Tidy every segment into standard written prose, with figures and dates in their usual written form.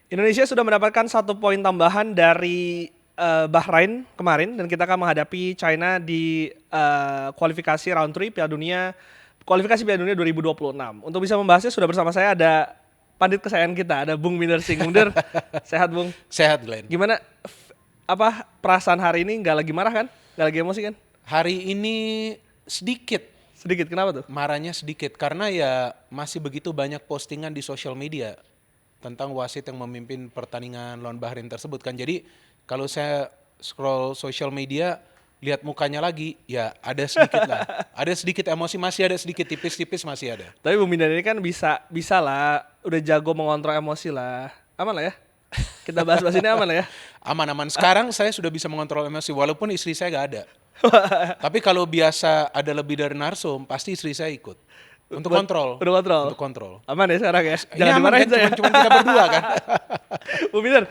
Indonesia sudah mendapatkan 1 poin tambahan dari Bahrain kemarin dan kita akan menghadapi China di kualifikasi round 3 Piala Dunia 2026. Untuk bisa membahasnya sudah bersama saya ada pandit kesayangan kita, ada Bung Minder Singh. Bung Minder, sehat Bung? Sehat, Glenn. Gimana apa perasaan hari ini? Nggak lagi marah kan? Nggak lagi emosi kan? Hari ini sedikit, Sedikit, kenapa tuh? marahnya sedikit karena ya masih begitu banyak postingan di sosial media tentang wasit yang memimpin pertandingan lawan Bahrain tersebut kan. Jadi kalau saya scroll sosial media lihat mukanya lagi, ya ada sedikit lah. Ada sedikit emosi, masih ada sedikit tipis-tipis masih ada. Tapi Bung Minder ini kan bisa lah, udah jago mengontrol emosi lah. Aman lah ya? Kita bahas-bahas ini aman lah ya? Aman-aman. Sekarang saya sudah bisa mengontrol emosi walaupun istri saya gak ada. Tapi kalau biasa ada lebih dari narsum, pasti istri saya ikut. Untuk kontrol. Udah kontrol. Untuk kontrol. Aman ya sekarang ya? Ini Jangan aman dimarahin kan, saya. cuma kita berdua kan. Bu Peter,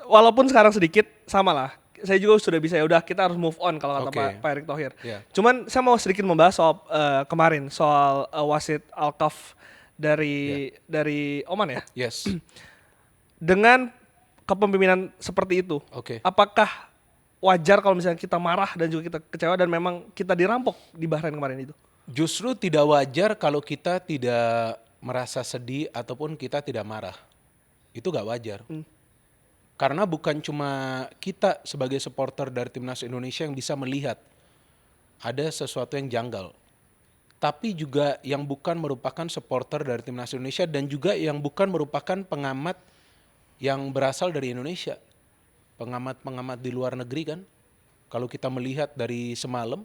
walaupun sekarang sedikit sama lah. Saya juga sudah bisa, ya udah kita harus move on kalau kata Oke. Pak Erick Thohir. Iya. Cuman saya mau sedikit membahas soal kemarin soal wasit Alkaf dari Oman ya. Yes. Dengan kepemimpinan seperti itu, Oke. apakah wajar kalau misalnya kita marah dan juga kita kecewa dan memang kita dirampok di Bahrain kemarin itu? Justru tidak wajar kalau kita tidak merasa sedih ataupun kita tidak marah. Itu gak wajar. Karena bukan cuma kita sebagai supporter dari timnas Indonesia yang bisa melihat ada sesuatu yang janggal. Tapi juga yang bukan merupakan supporter dari timnas Indonesia dan juga yang bukan merupakan pengamat yang berasal dari Indonesia. Pengamat-pengamat di luar negeri kan. Kalau kita melihat dari semalam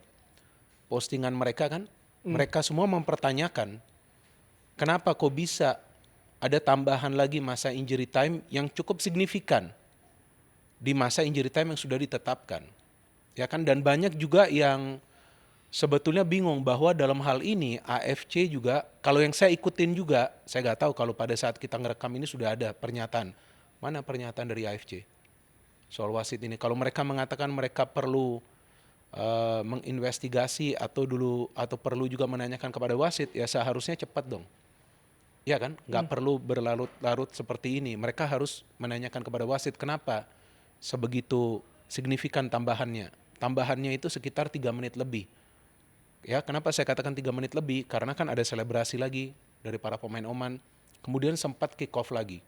postingan mereka kan, mereka semua mempertanyakan kenapa kok bisa ada tambahan lagi masa injury time yang cukup signifikan di masa injury time yang sudah ditetapkan. Ya kan, dan banyak juga yang sebetulnya bingung bahwa dalam hal ini AFC juga, kalau yang saya ikutin juga, saya nggak tahu kalau pada saat kita ngerekam ini sudah ada pernyataan. Mana pernyataan dari AFC soal wasit ini? Kalau mereka mengatakan mereka perlu menginvestigasi atau perlu juga menanyakan kepada wasit, ya seharusnya cepat dong. Ya kan, nggak perlu berlarut-larut seperti ini. Mereka harus menanyakan kepada wasit kenapa sebegitu signifikan tambahannya. Tambahannya itu sekitar 3 menit lebih. Ya, kenapa saya katakan 3 menit lebih? Karena kan ada selebrasi lagi dari para pemain Oman. Kemudian sempat kick off lagi.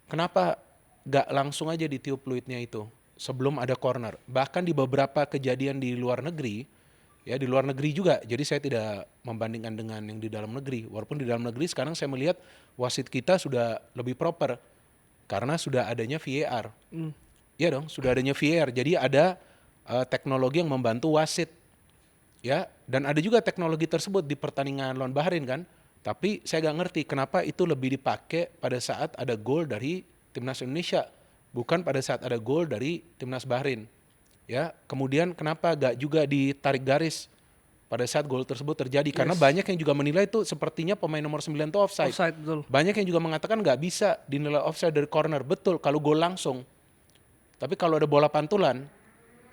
Kenapa nggak langsung aja ditiup peluitnya itu sebelum ada corner? Bahkan di beberapa kejadian di luar negeri, ya di luar negeri juga. Jadi saya tidak membandingkan dengan yang di dalam negeri. Walaupun di dalam negeri sekarang saya melihat wasit kita sudah lebih proper karena sudah adanya VAR. Iya dong, sudah adanya VAR. Jadi ada teknologi yang membantu wasit. Ya, dan ada juga teknologi tersebut di pertandingan lawan Bahrain kan. Tapi saya nggak ngerti kenapa itu lebih dipakai pada saat ada gol dari timnas Indonesia, bukan pada saat ada gol dari timnas Bahrain. Ya, kemudian kenapa gak juga ditarik garis pada saat gol tersebut terjadi? Karena banyak yang juga menilai itu sepertinya pemain nomor 9 itu offside. Offside, betul. Banyak yang juga mengatakan gak bisa dinilai offside dari corner. Betul, kalau gol langsung. Tapi kalau ada bola pantulan,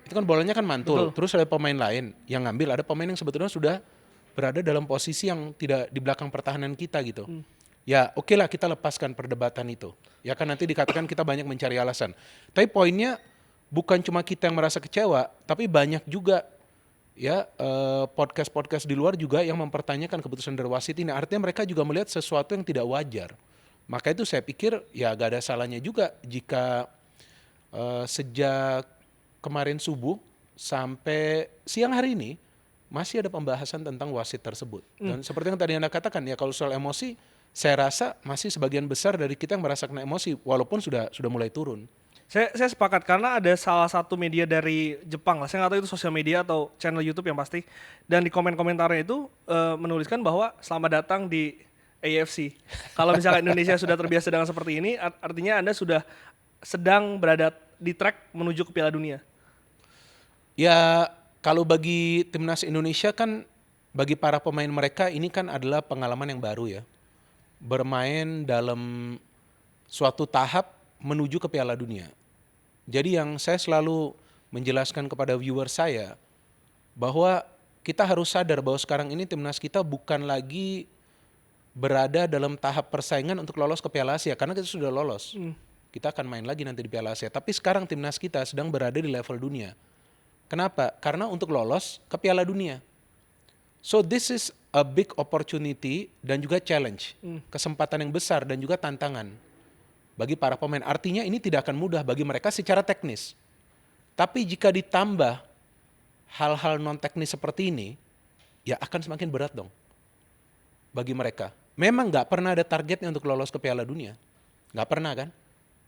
itu kan bolanya kan mantul. Betul. Terus ada pemain lain yang ngambil, ada pemain yang sebetulnya sudah berada dalam posisi yang tidak di belakang pertahanan kita gitu. Ya oke lah kita lepaskan perdebatan itu. Ya kan nanti dikatakan kita banyak mencari alasan. Tapi poinnya bukan cuma kita yang merasa kecewa, tapi banyak juga ya podcast-podcast di luar juga yang mempertanyakan keputusan dari wasit ini. Artinya mereka juga melihat sesuatu yang tidak wajar. Maka itu saya pikir ya gak ada salahnya juga jika sejak kemarin subuh sampai siang hari ini masih ada pembahasan tentang wasit tersebut. Dan seperti yang tadi Anda katakan ya, kalau soal emosi saya rasa masih sebagian besar dari kita yang merasakan emosi walaupun sudah mulai turun. Saya sepakat karena ada salah satu media dari Jepang lah. Saya nggak tahu itu sosial media atau channel YouTube yang pasti. Dan di komen-komentarnya itu menuliskan bahwa selamat datang di AFC. Kalau misalkan Indonesia sudah terbiasa dengan seperti ini, artinya Anda sudah sedang berada di track menuju ke Piala Dunia. Ya kalau bagi timnas Indonesia kan, bagi para pemain mereka ini kan adalah pengalaman yang baru ya. Bermain dalam suatu tahap menuju ke Piala Dunia. Jadi yang saya selalu menjelaskan kepada viewer saya bahwa kita harus sadar bahwa sekarang ini timnas kita bukan lagi berada dalam tahap persaingan untuk lolos ke Piala Asia karena kita sudah lolos. Kita akan main lagi nanti di Piala Asia. Tapi sekarang timnas kita sedang berada di level dunia. Kenapa? Karena untuk lolos ke Piala Dunia. So this is a big opportunity dan juga challenge. Kesempatan yang besar dan juga tantangan bagi para pemain. Artinya ini tidak akan mudah bagi mereka secara teknis. Tapi jika ditambah hal-hal non-teknis seperti ini, ya akan semakin berat dong bagi mereka. Memang nggak pernah ada targetnya untuk lolos ke Piala Dunia. Nggak pernah kan?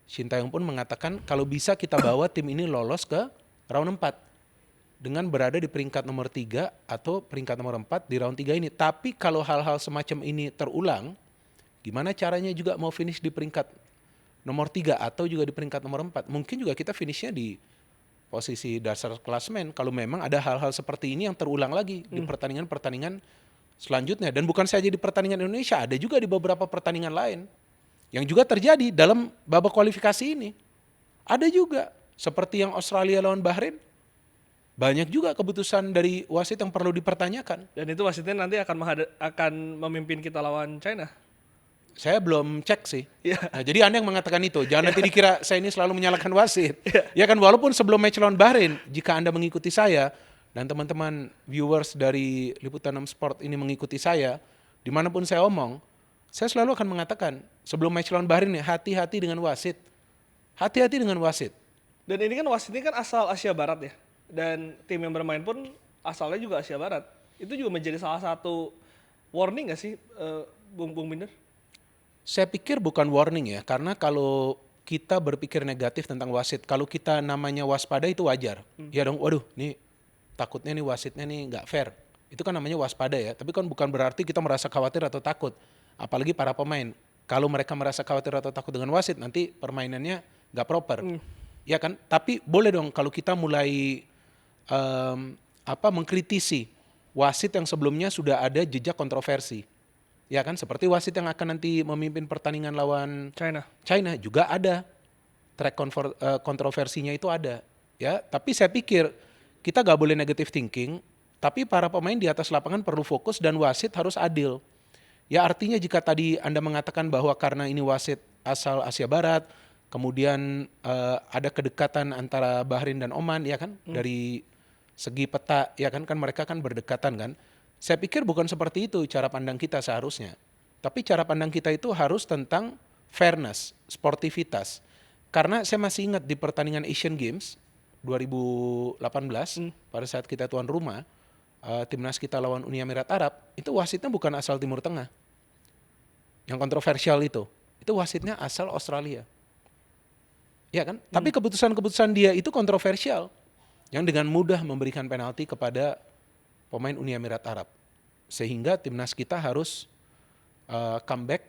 Shin Tae-yong pun mengatakan kalau bisa kita bawa tim ini lolos ke round 4 dengan berada di peringkat nomor 3 atau peringkat nomor 4 di round 3 ini. Tapi kalau hal-hal semacam ini terulang, gimana caranya juga mau finish di peringkat nomor 3 atau juga di peringkat nomor 4? Mungkin juga kita finishnya di posisi dasar klasemen kalau memang ada hal-hal seperti ini yang terulang lagi di pertandingan-pertandingan selanjutnya. Dan bukan saja di pertandingan Indonesia, ada juga di beberapa pertandingan lain yang juga terjadi dalam babak kualifikasi ini. Ada juga seperti yang Australia lawan Bahrain, banyak juga keputusan dari wasit yang perlu dipertanyakan. Dan itu wasitnya nanti akan memimpin kita lawan China. Saya belum cek sih. Iya. Nah, jadi Anda yang mengatakan itu, jangan nanti dikira saya ini selalu menyalahkan wasit. Ya kan, walaupun sebelum match lawan Bahrain, jika Anda mengikuti saya dan teman-teman viewers dari Liputan 6 Sport ini mengikuti saya, dimanapun saya omong, saya selalu akan mengatakan sebelum match lawan Bahrain, hati-hati dengan wasit. Hati-hati dengan wasit. Dan ini kan wasitnya kan asal Asia Barat ya. Dan tim yang bermain pun asalnya juga Asia Barat. Itu juga menjadi salah satu warning nggak sih, Bung Binder? Saya pikir bukan warning ya, karena kalau kita berpikir negatif tentang wasit, kalau kita namanya waspada itu wajar. Ya dong, waduh, nih takutnya nih wasitnya nih nggak fair. Itu kan namanya waspada ya, tapi kan bukan berarti kita merasa khawatir atau takut. Apalagi para pemain, kalau mereka merasa khawatir atau takut dengan wasit, nanti permainannya nggak proper. Ya kan, tapi boleh dong kalau kita mulai mengkritisi wasit yang sebelumnya sudah ada jejak kontroversi. Ya kan, seperti wasit yang akan nanti memimpin pertandingan lawan China juga ada track kontroversinya itu ada. Ya, tapi saya pikir kita gak boleh negative thinking, tapi para pemain di atas lapangan perlu fokus dan wasit harus adil. Ya, artinya jika tadi Anda mengatakan bahwa karena ini wasit asal Asia Barat, kemudian ada kedekatan antara Bahrain dan Oman, ya kan, dari segi peta, ya kan mereka kan berdekatan kan. Saya pikir bukan seperti itu cara pandang kita seharusnya. Tapi cara pandang kita itu harus tentang fairness, sportivitas. Karena saya masih ingat di pertandingan Asian Games 2018, pada saat kita tuan rumah, timnas kita lawan Uni Emirat Arab, itu wasitnya bukan asal Timur Tengah. Yang kontroversial itu wasitnya asal Australia. Ya kan? Tapi keputusan-keputusan dia itu kontroversial. Yang dengan mudah memberikan penalti kepada pemain Uni Emirat Arab, sehingga timnas kita harus comeback,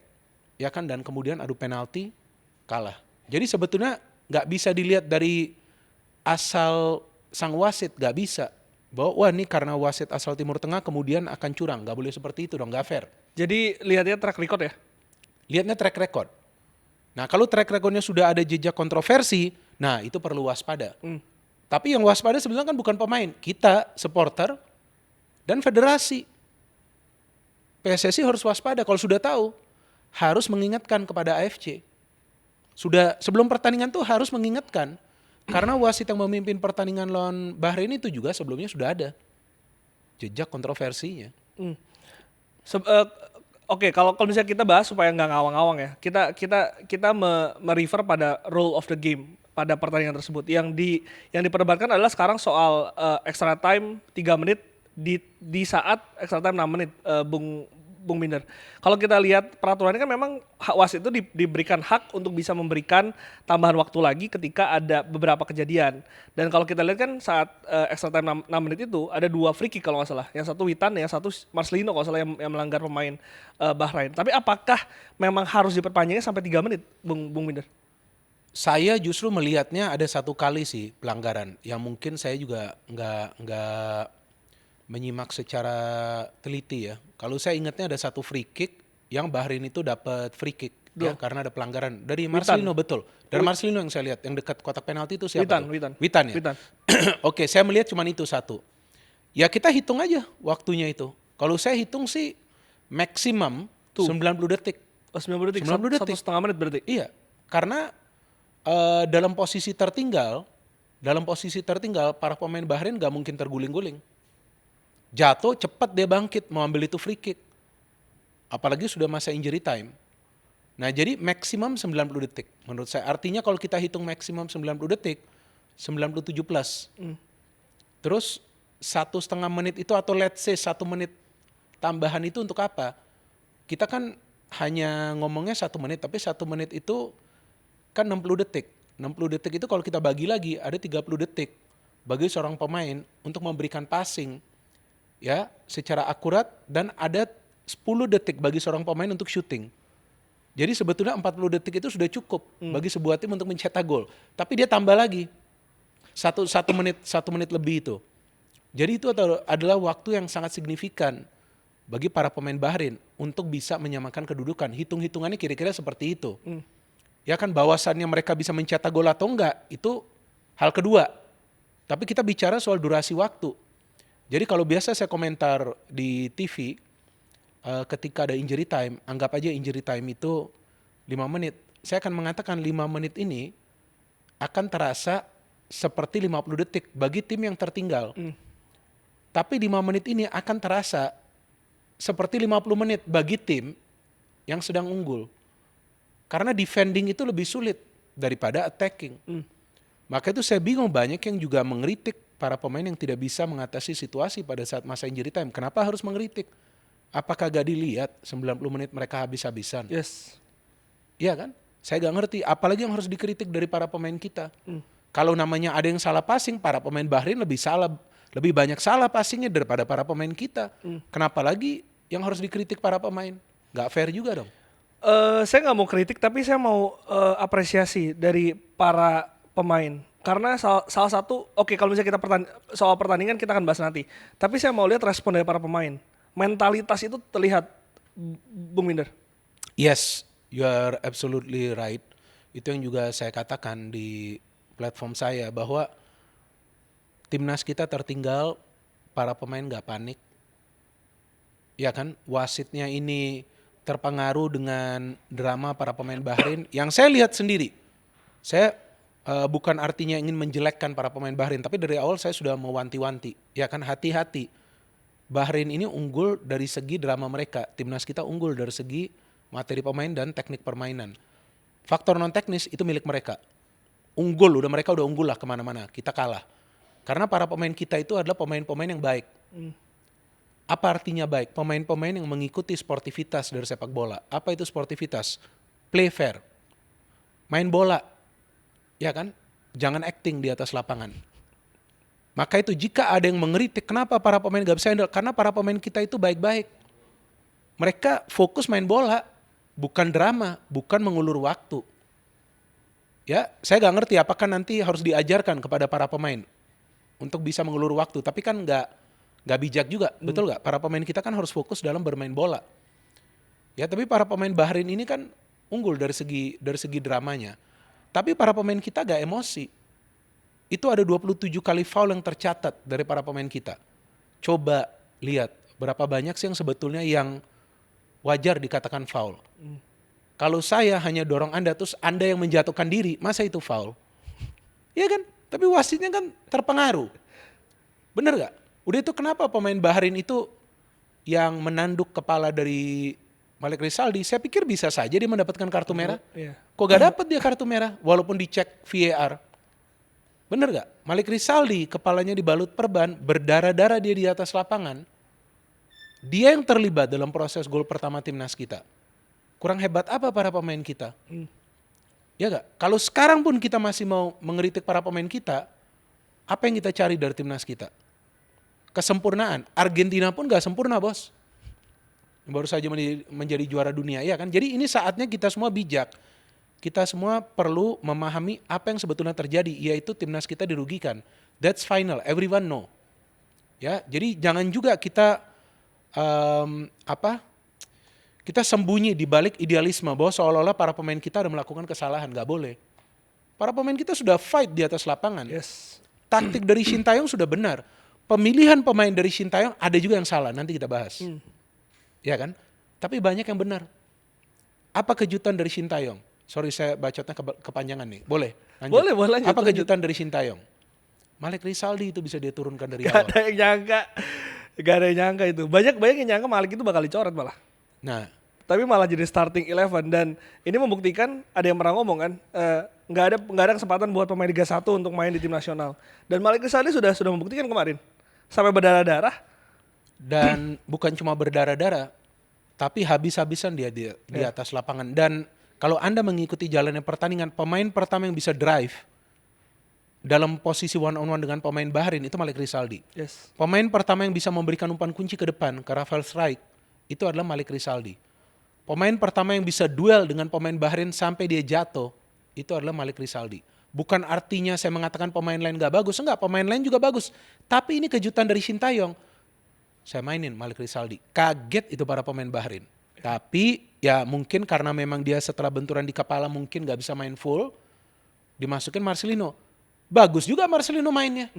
ya kan, dan kemudian adu penalti kalah. Jadi sebetulnya nggak bisa dilihat dari asal sang wasit, nggak bisa bahwa wah ini karena wasit asal Timur Tengah kemudian akan curang, nggak boleh seperti itu dong, nggak fair. Jadi lihatnya track record ya? Lihatnya track record. Nah kalau track recordnya sudah ada jejak kontroversi, nah itu perlu waspada. Tapi yang waspada sebenarnya kan bukan pemain, kita supporter dan federasi. PSSI harus waspada, kalau sudah tahu harus mengingatkan kepada AFC. Sudah sebelum pertandingan tuh harus mengingatkan. Karena wasit yang memimpin pertandingan lawan Bahrain itu juga sebelumnya sudah ada jejak kontroversinya. Oke, kalau misalnya kita bahas supaya nggak ngawang-ngawang ya, kita merefer pada rule of the game pada pertandingan tersebut. Yang diperdebatkan adalah sekarang soal extra time 3 menit di saat extra time 6 menit, Bung Binder. Kalau kita lihat peraturannya kan memang wasit itu diberikan hak untuk bisa memberikan tambahan waktu lagi ketika ada beberapa kejadian. Dan kalau kita lihat kan saat extra time 6 menit itu ada 2 free kick kalau nggak salah. Yang satu Witan, yang satu Marcelino kalau salah yang melanggar pemain Bahrain. Tapi apakah memang harus diperpanjangnya sampai 3 menit, Bung Binder? Saya justru melihatnya ada satu kali sih pelanggaran yang mungkin saya juga nggak menyimak secara teliti ya. Kalau saya ingatnya ada satu free kick yang Bahrain itu dapat free kick ya, karena ada pelanggaran dari Marcelino, betul. Dari Marcelino yang saya lihat yang dekat kotak penalti itu siapa? Witan ya. Oke, saya melihat cuma itu satu. Ya kita hitung aja waktunya itu. Kalau saya hitung sih maksimum Tuh. 90 detik. Oh, 90 detik. 90 Satu detik. setengah menit berarti. Iya, karena dalam posisi tertinggal para pemain Bahrain gak mungkin terguling-guling. Jatuh cepat dia bangkit mau ambil itu free kick. Apalagi sudah masa injury time. Nah jadi maksimum 90 detik menurut saya. Artinya kalau kita hitung maksimum 90 detik, 97 plus. Terus 1,5 menit itu atau let's say 1 menit tambahan itu untuk apa? Kita kan hanya ngomongnya 1 menit, tapi 1 menit itu kan 60 detik. 60 detik itu kalau kita bagi lagi ada 30 detik bagi seorang pemain untuk memberikan passing ya secara akurat, dan ada 10 detik bagi seorang pemain untuk shooting. Jadi sebetulnya 40 detik itu sudah cukup bagi sebuah tim untuk mencetak gol. Tapi dia tambah lagi 1 menit lebih itu. Jadi itu adalah waktu yang sangat signifikan bagi para pemain Bahrain untuk bisa menyamakan kedudukan. Hitung-hitungannya kira-kira seperti itu. Ya kan, bahwasannya mereka bisa mencetak gol atau enggak itu hal kedua. Tapi kita bicara soal durasi waktu. Jadi kalau biasa saya komentar di TV ketika ada injury time, anggap aja injury time itu 5 menit. Saya akan mengatakan 5 menit ini akan terasa seperti 50 detik bagi tim yang tertinggal. Tapi 5 menit ini akan terasa seperti 50 menit bagi tim yang sedang unggul. Karena defending itu lebih sulit daripada attacking. Maka itu saya bingung, banyak yang juga mengkritik para pemain yang tidak bisa mengatasi situasi pada saat masa injury time. Kenapa harus mengkritik? Apakah gak dilihat 90 menit mereka habis-habisan? Yes. Iya kan? Saya gak ngerti. Apalagi yang harus dikritik dari para pemain kita. Kalau namanya ada yang salah passing, para pemain Bahrain lebih banyak salah passingnya daripada para pemain kita. Kenapa lagi yang harus dikritik para pemain? Gak fair juga dong. Saya nggak mau kritik, tapi saya mau apresiasi dari para pemain. Karena salah satu, oke, kalau misalnya kita soal pertandingan kita akan bahas nanti. Tapi saya mau lihat respon dari para pemain. Mentalitas itu terlihat, Bung Minder. Yes, you are absolutely right. Itu yang juga saya katakan di platform saya, bahwa timnas kita tertinggal, para pemain gak panik. Ya kan, wasitnya ini terpengaruh dengan drama para pemain Bahrain yang saya lihat sendiri. Saya bukan artinya ingin menjelekkan para pemain Bahrain, tapi dari awal saya sudah mewanti-wanti. Ya kan, hati-hati. Bahrain ini unggul dari segi drama mereka. Timnas kita unggul dari segi materi pemain dan teknik permainan. Faktor non teknis itu milik mereka. Mereka udah unggul lah kemana-mana. Kita kalah. Karena para pemain kita itu adalah pemain-pemain yang baik. Apa artinya baik? Pemain-pemain yang mengikuti sportivitas dari sepak bola. Apa itu sportivitas? Play fair. Main bola. Ya kan? Jangan acting di atas lapangan. Maka itu jika ada yang mengkritik, kenapa para pemain gak bisa handle? Karena para pemain kita itu baik-baik. Mereka fokus main bola, bukan drama, bukan mengulur waktu. Ya, saya gak ngerti apakah nanti harus diajarkan kepada para pemain untuk bisa mengulur waktu. Tapi kan gak bijak juga, betul gak? Para pemain kita kan harus fokus dalam bermain bola. Ya, tapi para pemain Bahrain ini kan unggul dari segi dramanya. Tapi para pemain kita gak emosi. Itu ada 27 kali foul yang tercatat dari para pemain kita. Coba lihat berapa banyak sih yang sebetulnya yang wajar dikatakan foul. Kalau saya hanya dorong Anda, terus Anda yang menjatuhkan diri, masa itu foul? Iya kan? Tapi wasitnya kan terpengaruh. Bener gak? Udah itu kenapa pemain Bahrain itu yang menanduk kepala dari Malik Rizaldi, saya pikir bisa saja dia mendapatkan kartu merah. Kok gak dapat dia kartu merah walaupun dicek VAR? Bener gak? Malik Rizaldi kepalanya dibalut perban, berdarah-darah dia di atas lapangan. Dia yang terlibat dalam proses gol pertama timnas kita. Kurang hebat apa para pemain kita? Ya gak? Kalau sekarang pun kita masih mau mengkritik para pemain kita, apa yang kita cari dari timnas kita? Kesempurnaan. Argentina pun gak sempurna, bos. Baru saja menjadi juara dunia, ya kan? Jadi ini saatnya kita semua bijak. Kita semua perlu memahami apa yang sebetulnya terjadi, yaitu timnas kita dirugikan. That's final, everyone know. Ya, jadi jangan juga kita kita sembunyi di balik idealisme bahwa seolah-olah para pemain kita ada melakukan kesalahan. Gak boleh. Para pemain kita sudah fight di atas lapangan. Yes. Taktik dari Sintayong sudah benar. Pemilihan pemain dari Sintayong ada juga yang salah, nanti kita bahas. Ya kan? Tapi banyak yang benar. Apa kejutan dari Sintayong? Sorry saya bacotnya kepanjangan nih. Boleh? Lanjut. Boleh lanjut. Apa kejutan dari Sintayong? Malik Rizaldi itu bisa dia turunkan dari Gak awal. ada yang nyangka. Gak ada yang nyangka itu. Banyak yang nyangka Malik itu bakal dicoret malah. Nah, Tapi malah jadi starting 11 dan ini membuktikan ada yang pernah ngomong kan nggak ada kesempatan buat pemain Liga 1 untuk main di tim nasional. Dan Malik Rizaldi sudah membuktikan kemarin sampai berdarah-darah. dan bukan cuma berdarah-darah, tapi habis-habisan dia di atas lapangan. Dan kalau Anda mengikuti jalannya pertandingan, pemain pertama yang bisa drive dalam posisi one on one dengan pemain Bahrain itu Malik Rizaldi. Yes. Pemain pertama yang bisa memberikan umpan kunci ke depan ke Rafael Strike itu adalah Malik Rizaldi. Pemain pertama yang bisa duel dengan pemain Bahrain sampai dia jatuh itu adalah Malik Rizaldi. Bukan artinya saya mengatakan pemain lain gak bagus, enggak, pemain lain juga bagus. Tapi ini kejutan dari Sintayong. Saya mainin Malik Rizaldi. Kaget itu para pemain Bahrain. Tapi ya mungkin karena memang dia setelah benturan di kepala mungkin gak bisa main full, dimasukin Marcelino. Bagus juga Marcelino mainnya.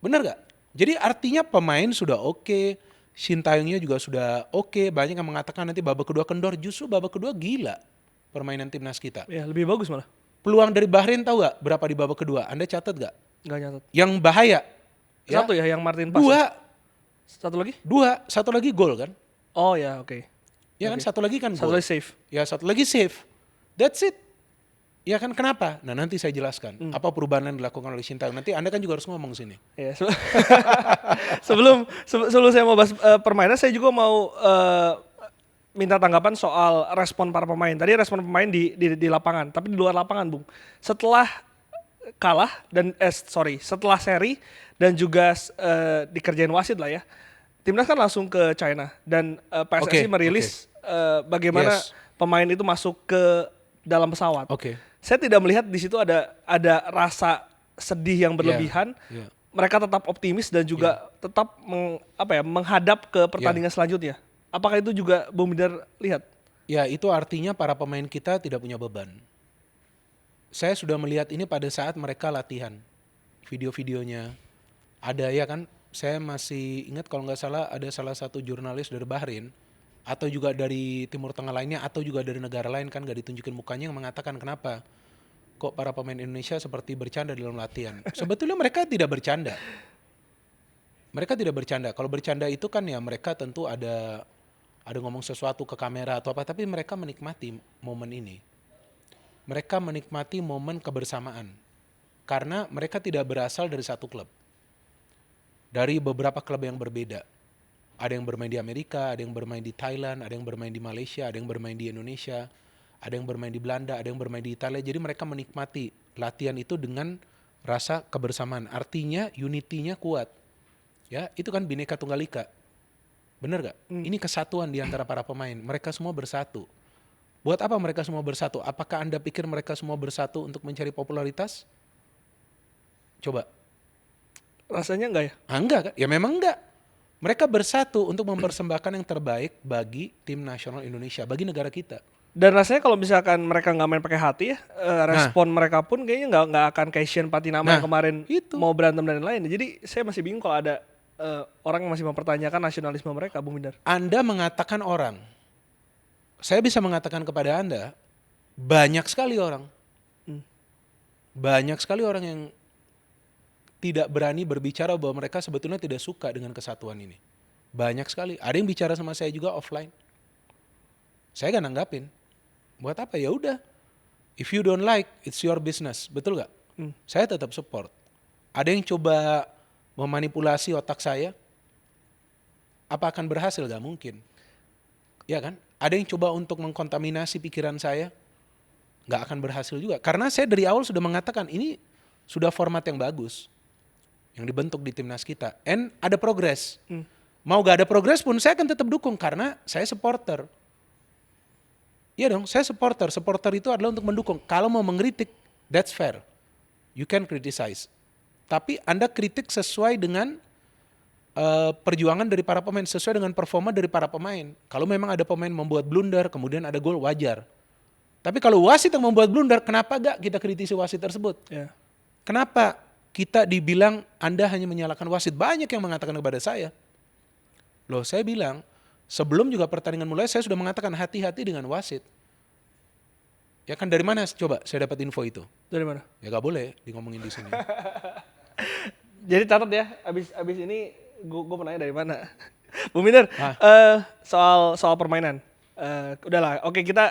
Bener gak? Jadi artinya pemain sudah oke, Sintayongnya juga sudah oke. Banyak yang mengatakan nanti babak kedua kendor, justru babak kedua gila permainan timnas kita. Ya lebih bagus malah. Peluang dari Bahrain tahu gak berapa di babak kedua? Anda catat gak? Gak nyatet. Yang bahaya? Satu ya yang Martin Pass. Dua. Satu lagi? Dua. Satu lagi gol kan? Oh ya oke. Ya kan satu lagi kan Satu gol. lagi save. Ya satu lagi save. That's it. Ya kan kenapa? Nah nanti saya jelaskan apa perubahan yang dilakukan oleh Sintayong. Nanti Anda kan juga harus ngomong sini. Ya, sebelum saya mau bahas permainan, saya juga mau minta tanggapan soal respon para pemain. Tadi respon pemain di lapangan, tapi di luar lapangan, Bung. Setelah kalah dan setelah seri dan juga dikerjain wasit lah ya. Timnas kan langsung ke China dan PSSI merilis bagaimana pemain itu masuk ke dalam pesawat. Saya tidak melihat di situ ada rasa sedih yang berlebihan. Mereka tetap optimis dan juga tetap menghadap ke pertandingan selanjutnya. Apakah itu juga Bung Bidar lihat? Ya itu artinya para pemain kita tidak punya beban. Saya sudah melihat ini pada saat mereka latihan. Video-videonya ada ya kan. Saya masih ingat kalau nggak salah ada salah satu jurnalis dari Bahrain atau juga dari Timur Tengah lainnya atau juga dari negara lain kan gak ditunjukin mukanya yang mengatakan kenapa kok para pemain Indonesia seperti bercanda dalam latihan. Sebetulnya mereka tidak bercanda. Mereka tidak bercanda. Kalau bercanda itu kan ya mereka tentu ada ngomong sesuatu ke kamera atau apa, tapi mereka menikmati momen ini. Mereka menikmati momen kebersamaan. Karena mereka tidak berasal dari satu klub. Dari beberapa klub yang berbeda. Ada yang bermain di Amerika, ada yang bermain di Thailand, ada yang bermain di Malaysia, ada yang bermain di Indonesia, ada yang bermain di Belanda, ada yang bermain di Italia. Jadi mereka menikmati latihan itu dengan rasa kebersamaan. Artinya unity-nya kuat. Ya, itu kan Bhinneka Tunggal Ika. Bener gak? Ini kesatuan di antara para pemain. Mereka semua bersatu. Buat apa mereka semua bersatu? Apakah Anda pikir mereka semua bersatu untuk mencari popularitas? Coba. Rasanya enggak ya? Enggak kan? Ya memang enggak. Mereka bersatu untuk mempersembahkan yang terbaik bagi tim nasional Indonesia, bagi negara kita. Dan rasanya kalau misalkan mereka nggak main pakai hati ya, respon mereka pun kayaknya nggak akan kayak Shane Patinama yang kemarin mau berantem dan lain-lain. Jadi saya masih bingung kalau ada orang yang masih mempertanyakan nasionalisme mereka, Bung Bidar. Anda mengatakan orang, saya bisa mengatakan kepada Anda, banyak sekali orang. Banyak sekali orang yang tidak berani berbicara bahwa mereka sebetulnya tidak suka dengan kesatuan ini. Banyak sekali. Ada yang bicara sama saya juga offline. Saya gak nanggapin. Buat apa? Ya udah. If you don't like, it's your business. Betul gak? Saya tetap support. Ada yang coba memanipulasi otak saya. Apa akan berhasil? Gak mungkin. Ya kan? Ada yang coba untuk mengkontaminasi pikiran saya. Gak akan berhasil juga. Karena saya dari awal sudah mengatakan ini sudah format yang bagus. Yang dibentuk di timnas kita. And ada progres. Mau gak ada progres pun saya akan tetap dukung. Karena saya supporter. Iya dong, saya supporter. Supporter itu adalah untuk mendukung. Kalau mau mengkritik, that's fair. You can criticize. Tapi Anda kritik sesuai dengan perjuangan dari para pemain. Sesuai dengan performa dari para pemain. Kalau memang ada pemain membuat blunder, kemudian ada gol, wajar. Tapi kalau wasit yang membuat blunder, kenapa gak kita kritisi wasit tersebut? Yeah. Kenapa kita dibilang Anda hanya menyalahkan wasit? Banyak yang mengatakan kepada saya. Loh, saya bilang, Sebelum juga pertandingan mulai saya sudah mengatakan hati-hati dengan wasit. Ya kan dari mana coba saya dapat info itu? Dari mana? Ya gak boleh di ngomongin di sini. Jadi catat ya, abis ini gue menanya dari mana. Bu Minder, Ah. soal permainan. Udahlah, oke kita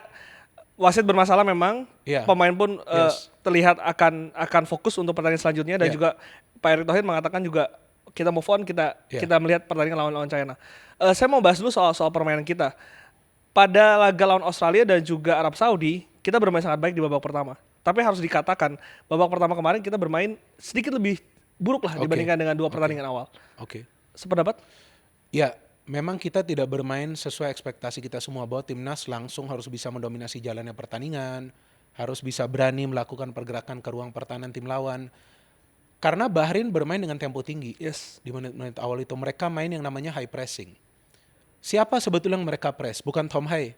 wasit bermasalah memang, Iya. pemain pun Yes. terlihat akan fokus untuk pertandingan selanjutnya dan Iya. juga Pak Erick Thohir mengatakan juga kita move on, kita Iya. melihat pertandingan lawan China. Saya mau bahas dulu soal permainan kita. Pada laga lawan Australia dan juga Arab Saudi, kita bermain sangat baik di babak pertama. Tapi harus dikatakan, babak pertama kemarin kita bermain sedikit lebih buruk lah Oke. dibandingkan dengan dua Oke. pertandingan awal. Oke. Sependapat? Ya, memang kita tidak bermain sesuai ekspektasi kita semua bahwa timnas langsung harus bisa mendominasi jalannya pertandingan, harus bisa berani melakukan pergerakan ke ruang pertahanan tim lawan. Karena Bahrain bermain dengan tempo tinggi. Yes. Di menit-menit awal itu mereka main yang namanya high pressing. Siapa sebetulnya yang mereka press? Bukan Tom Hai.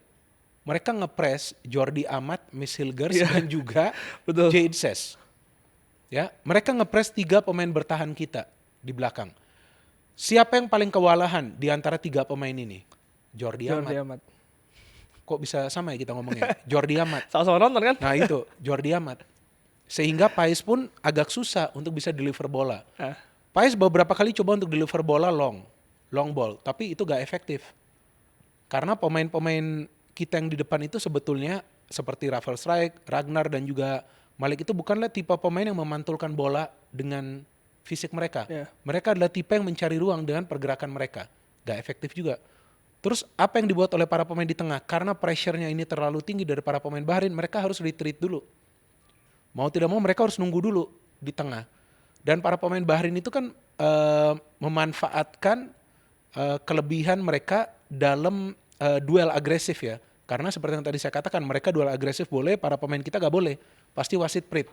Mereka nge-press Jordi Amat, Miss Hilgers, Iya. dan juga Betul. Jade Ses. Ya, mereka nge-press 3 pemain bertahan kita di belakang. Siapa yang paling kewalahan di antara 3 pemain ini? Jordi Amat. Amat. Kok bisa sama ya kita ngomongnya? Jordi Amat. Sama-sama nonton kan? Nah itu, Jordi Amat. Sehingga Pais pun agak susah untuk bisa deliver bola. Ah, Pais beberapa kali coba untuk deliver bola long ball, tapi itu gak efektif. Karena pemain-pemain kita yang di depan itu sebetulnya seperti Rafael Strijk, Ragnar dan juga Malik itu bukanlah tipe pemain yang memantulkan bola dengan fisik mereka. Yeah. Mereka adalah tipe yang mencari ruang dengan pergerakan mereka. Gak efektif juga. Terus apa yang dibuat oleh para pemain di tengah? Karena pressure-nya ini terlalu tinggi dari para pemain Bahrain, mereka harus retreat dulu. Mau tidak mau mereka harus nunggu dulu di tengah. Dan para pemain Bahrain itu kan memanfaatkan kelebihan mereka dalam duel agresif ya. Karena seperti yang tadi saya katakan, mereka duel agresif boleh, para pemain kita gak boleh. Pasti wasit prit.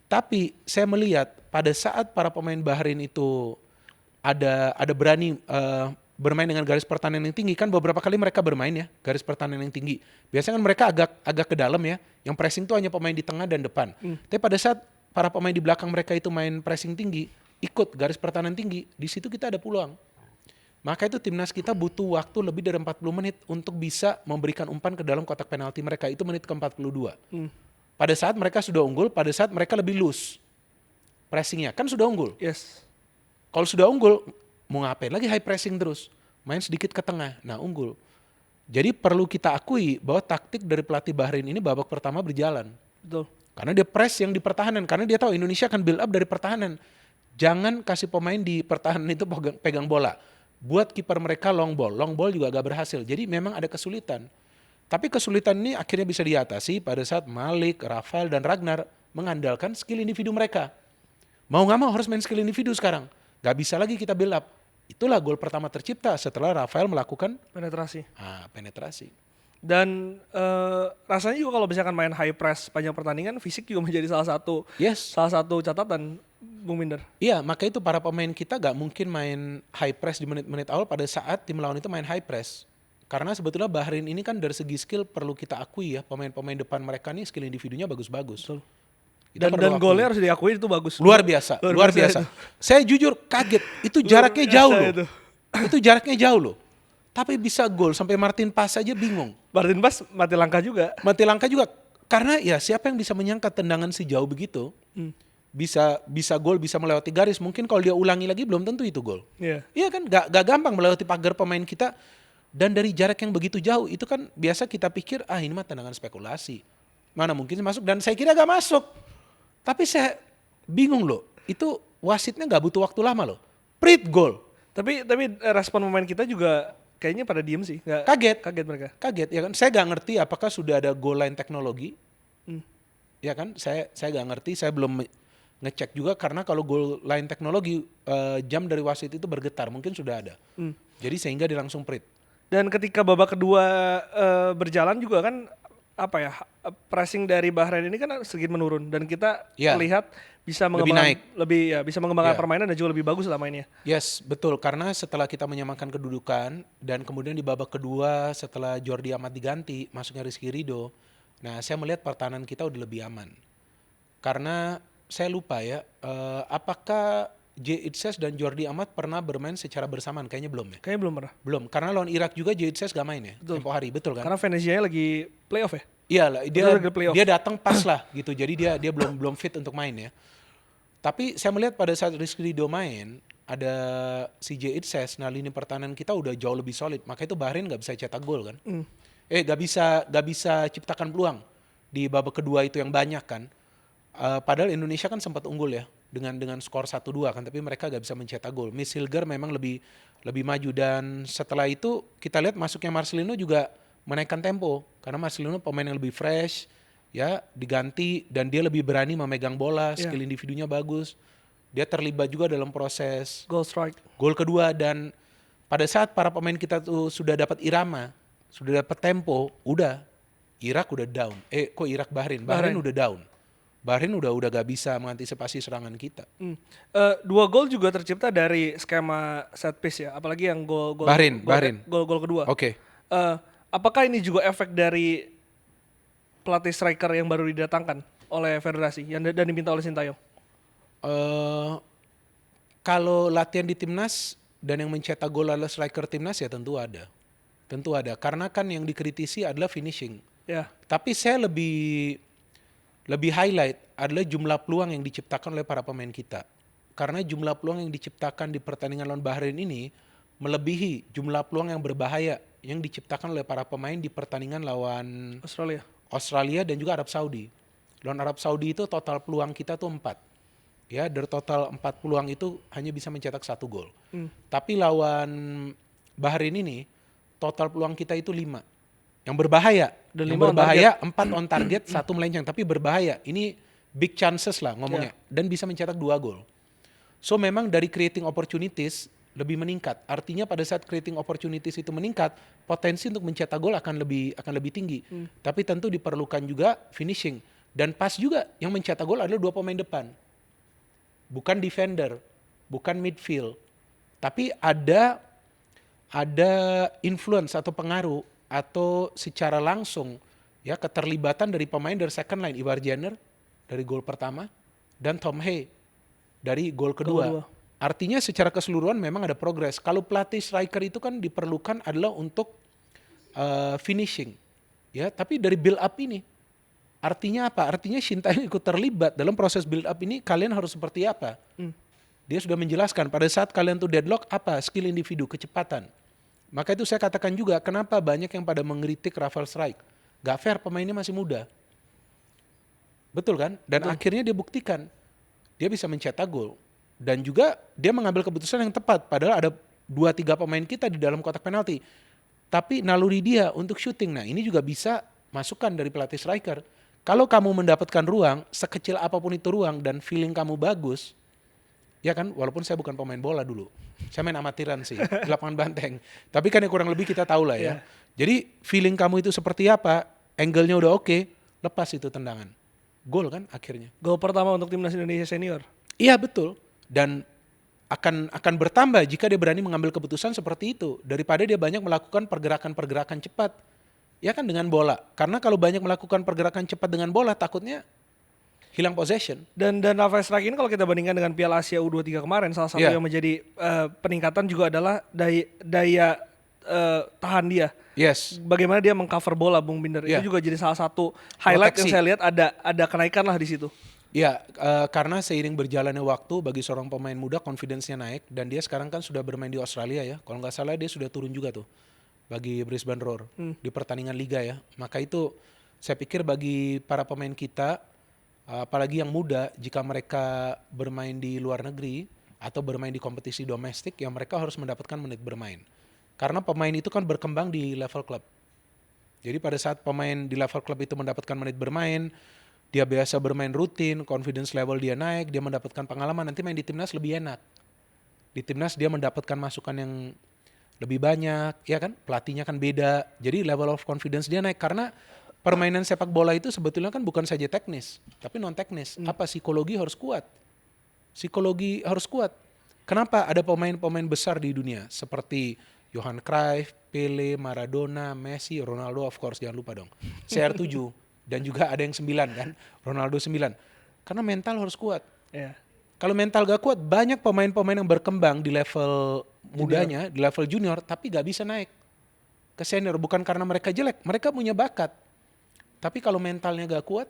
Tapi saya melihat pada saat para pemain Bahrain itu ada berani bermain dengan garis pertahanan yang tinggi, kan beberapa kali mereka bermain ya garis pertahanan yang tinggi. Biasanya kan mereka agak ke dalam ya. Yang pressing itu hanya pemain di tengah dan depan. Tapi pada saat para pemain di belakang mereka itu main pressing tinggi, ikut garis pertahanan tinggi, di situ kita ada peluang. Maka itu timnas kita butuh waktu lebih dari 40 menit untuk bisa memberikan umpan ke dalam kotak penalti mereka. Itu menit ke-42. Pada saat mereka sudah unggul, pada saat mereka lebih loose pressingnya, kan sudah unggul. yes. Kalau sudah unggul, mau ngapain lagi high pressing terus? Main sedikit ke tengah, nah unggul. Jadi perlu kita akui bahwa taktik dari pelatih Bahrain ini babak pertama berjalan. Betul. Karena dia press yang di pertahanan, karena dia tahu Indonesia akan build up dari pertahanan. Jangan kasih pemain di pertahanan itu pegang bola. Buat kiper mereka long ball juga agak berhasil. Jadi memang ada kesulitan. Tapi kesulitan ini akhirnya bisa diatasi pada saat Malik, Rafael, dan Ragnar mengandalkan skill individu mereka. Mau gak mau harus main skill individu sekarang. Gak bisa lagi kita build up. Itulah gol pertama tercipta setelah Rafael melakukan Penetrasi. Dan rasanya juga kalau misalkan main high press panjang pertandingan, fisik juga menjadi salah satu catatan, Bung Minder. Iya, maka itu para pemain kita gak mungkin main high press di menit-menit awal pada saat tim lawan itu main high press. Karena sebetulnya Bahrain ini kan dari segi skill perlu kita akui ya, pemain-pemain depan mereka nih skill individunya bagus-bagus. Betul. Kita Dan perlu akui. golnya harus diakui itu bagus. Luar biasa. Itu. Saya jujur kaget, itu jaraknya jauh loh. Itu jaraknya jauh loh. Tapi bisa gol, sampai Martin Paes aja bingung. Martin Paes mati langkah juga. Mati langkah juga. Karena ya siapa yang bisa menyangka tendangan sejauh begitu, bisa gol, bisa melewati garis. Mungkin kalau dia ulangi lagi belum tentu itu gol. Iya. Iya kan, gak gampang melewati pagar pemain kita. Dan dari jarak yang begitu jauh, itu kan biasa kita pikir, ini mah tendangan spekulasi. Mana mungkin masuk, dan saya kira gak masuk. Tapi saya bingung loh, itu wasitnya gak butuh waktu lama loh. Prit gol. Tapi respon pemain kita juga kayaknya pada diem sih. Kaget mereka. Kaget ya kan. Saya gak ngerti apakah sudah ada goal line teknologi. Ya kan, saya gak ngerti, saya belum ngecek juga karena kalau goal line teknologi jam dari wasit itu bergetar, mungkin sudah ada. Jadi sehingga dia langsung prit. Dan ketika babak kedua berjalan juga kan pressing dari Bahrain ini kan sedikit menurun dan kita melihat bisa mengembangkan permainan dan juga lebih bagus lah mainnya. Yes, betul. Karena setelah kita menyamakan kedudukan dan kemudian di babak kedua setelah Jordi Amat diganti, masuknya Rizky Ridho. Nah, saya melihat pertahanan kita udah lebih aman. Karena saya lupa ya, apakah J. Itzes dan Jordi Amat pernah bermain secara bersamaan? Kayaknya belum ya? Kayaknya belum pernah. Belum, karena lawan Irak juga J. Itzes gak main ya, Betul. tempo hari, betul kan? Karena Venezianya lagi playoff ya. Iya lah, Betul, lagi playoff. dia datang pas lah gitu, jadi dia belum fit untuk main ya. Tapi saya melihat pada saat Rizky Ridho main, ada si J. Itzes, nah lini pertahanan kita udah jauh lebih solid, maka itu Bahrain gak bisa cetak gol kan? Gak bisa ciptakan peluang di babak kedua itu yang banyak kan. Padahal Indonesia kan sempat unggul ya dengan skor 1-2 kan, tapi mereka gak bisa mencetak gol. Miss Hilger memang lebih maju, dan setelah itu kita lihat masuknya Marcelino juga menaikkan tempo karena Marcelino pemain yang lebih fresh ya, diganti dan dia lebih berani memegang bola, skill individunya bagus. Dia terlibat juga dalam proses Goal strike. gol kedua, dan pada saat para pemain kita tuh sudah dapat irama, sudah dapat tempo, udah Irak udah down. Bahrain udah down. Bahrain udah gak bisa mengantisipasi serangan kita. 2 gol juga tercipta dari skema set piece ya, apalagi yang gol Bahrain. kedua. Oke. Apakah ini juga efek dari pelatih striker yang baru didatangkan oleh federasi dan diminta oleh Sintayong? Kalau latihan di timnas dan yang mencetak gol adalah striker timnas ya tentu ada. Karena kan yang dikritisi adalah finishing. Ya. Tapi saya lebih highlight adalah jumlah peluang yang diciptakan oleh para pemain kita. Karena jumlah peluang yang diciptakan di pertandingan lawan Bahrain ini melebihi jumlah peluang yang berbahaya yang diciptakan oleh para pemain di pertandingan lawan Australia dan juga Arab Saudi. Lawan Arab Saudi itu total peluang kita tuh 4. Ya, dari total 4 peluang itu hanya bisa mencetak 1 gol. Tapi lawan Bahrain ini total peluang kita itu 5. Yang berbahaya. Dan yang 5 berbahaya 4 on target, 1 melenceng, tapi berbahaya. Ini big chances lah ngomongnya. Dan bisa mencetak 2 gol. So memang dari creating opportunities lebih meningkat. Artinya pada saat creating opportunities itu meningkat, potensi untuk mencetak gol akan lebih tinggi. Tapi tentu diperlukan juga finishing. Dan pas juga yang mencetak gol adalah 2 pemain depan. Bukan defender, bukan midfield. Tapi ada influence atau pengaruh atau secara langsung ya keterlibatan dari pemain dari second line, Ivar Jenner dari gol pertama dan Tom Hay dari gol kedua. Artinya secara keseluruhan memang ada progres. Kalau pelatih striker itu kan diperlukan adalah untuk finishing. Ya, tapi dari build up ini artinya apa? Artinya Sintayong ikut terlibat dalam proses build up ini, kalian harus seperti apa? Dia sudah menjelaskan pada saat kalian tuh deadlock apa? Skill individu, kecepatan. Maka itu saya katakan juga kenapa banyak yang pada mengkritik Rafael Strijk. Gak fair, pemainnya masih muda. Betul kan? Dan akhirnya dia buktikan dia bisa mencetak gol. Dan juga dia mengambil keputusan yang tepat. Padahal ada 2-3 pemain kita di dalam kotak penalti. Tapi naluri dia untuk shooting. Nah ini juga bisa masukan dari pelatih striker. Kalau kamu mendapatkan ruang, sekecil apapun itu ruang dan feeling kamu bagus, ya kan, walaupun saya bukan pemain bola dulu. Saya main amatiran sih, di lapangan banteng. Tapi kan kurang lebih kita tahu lah ya. Jadi feeling kamu itu seperti apa, angle-nya udah oke, lepas itu tendangan. Gol kan akhirnya. Gol pertama untuk timnas Indonesia senior. Iya betul. Dan akan bertambah jika dia berani mengambil keputusan seperti itu. Daripada dia banyak melakukan pergerakan-pergerakan cepat. Ya kan dengan bola. Karena kalau banyak melakukan pergerakan cepat dengan bola, takutnya hilang possession. Dan Rafael Strijk ini kalau kita bandingkan dengan Piala Asia U23 kemarin, salah satu yang menjadi peningkatan juga adalah daya tahan dia. Yes. Bagaimana dia mengcover bola, Bung Binder. Itu juga jadi salah satu highlight yang saya lihat ada kenaikan lah di situ. Ya, karena seiring berjalannya waktu bagi seorang pemain muda confidence-nya naik dan dia sekarang kan sudah bermain di Australia ya. Kalau nggak salah dia sudah turun juga tuh bagi Brisbane Roar di pertandingan liga ya. Maka itu saya pikir bagi para pemain kita, apalagi yang muda, jika mereka bermain di luar negeri atau bermain di kompetisi domestik, ya mereka harus mendapatkan menit bermain. Karena pemain itu kan berkembang di level klub. Jadi pada saat pemain di level klub itu mendapatkan menit bermain, dia biasa bermain rutin, confidence level dia naik, dia mendapatkan pengalaman, nanti main di timnas lebih enak. Di timnas dia mendapatkan masukan yang lebih banyak, ya kan? Pelatihnya kan beda. Jadi level of confidence dia naik karena permainan sepak bola itu sebetulnya kan bukan saja teknis, tapi non teknis. Apa psikologi harus kuat. Psikologi harus kuat. Kenapa ada pemain-pemain besar di dunia seperti Johan Cruyff, Pele, Maradona, Messi, Ronaldo, of course jangan lupa dong. CR7 dan juga ada yang 9 kan, Ronaldo 9. Karena mental harus kuat. Yeah. Kalau mental gak kuat, banyak pemain-pemain yang berkembang di level mudanya, di level junior, tapi gak bisa naik ke senior. Bukan karena mereka jelek, mereka punya bakat. Tapi kalau mentalnya gak kuat,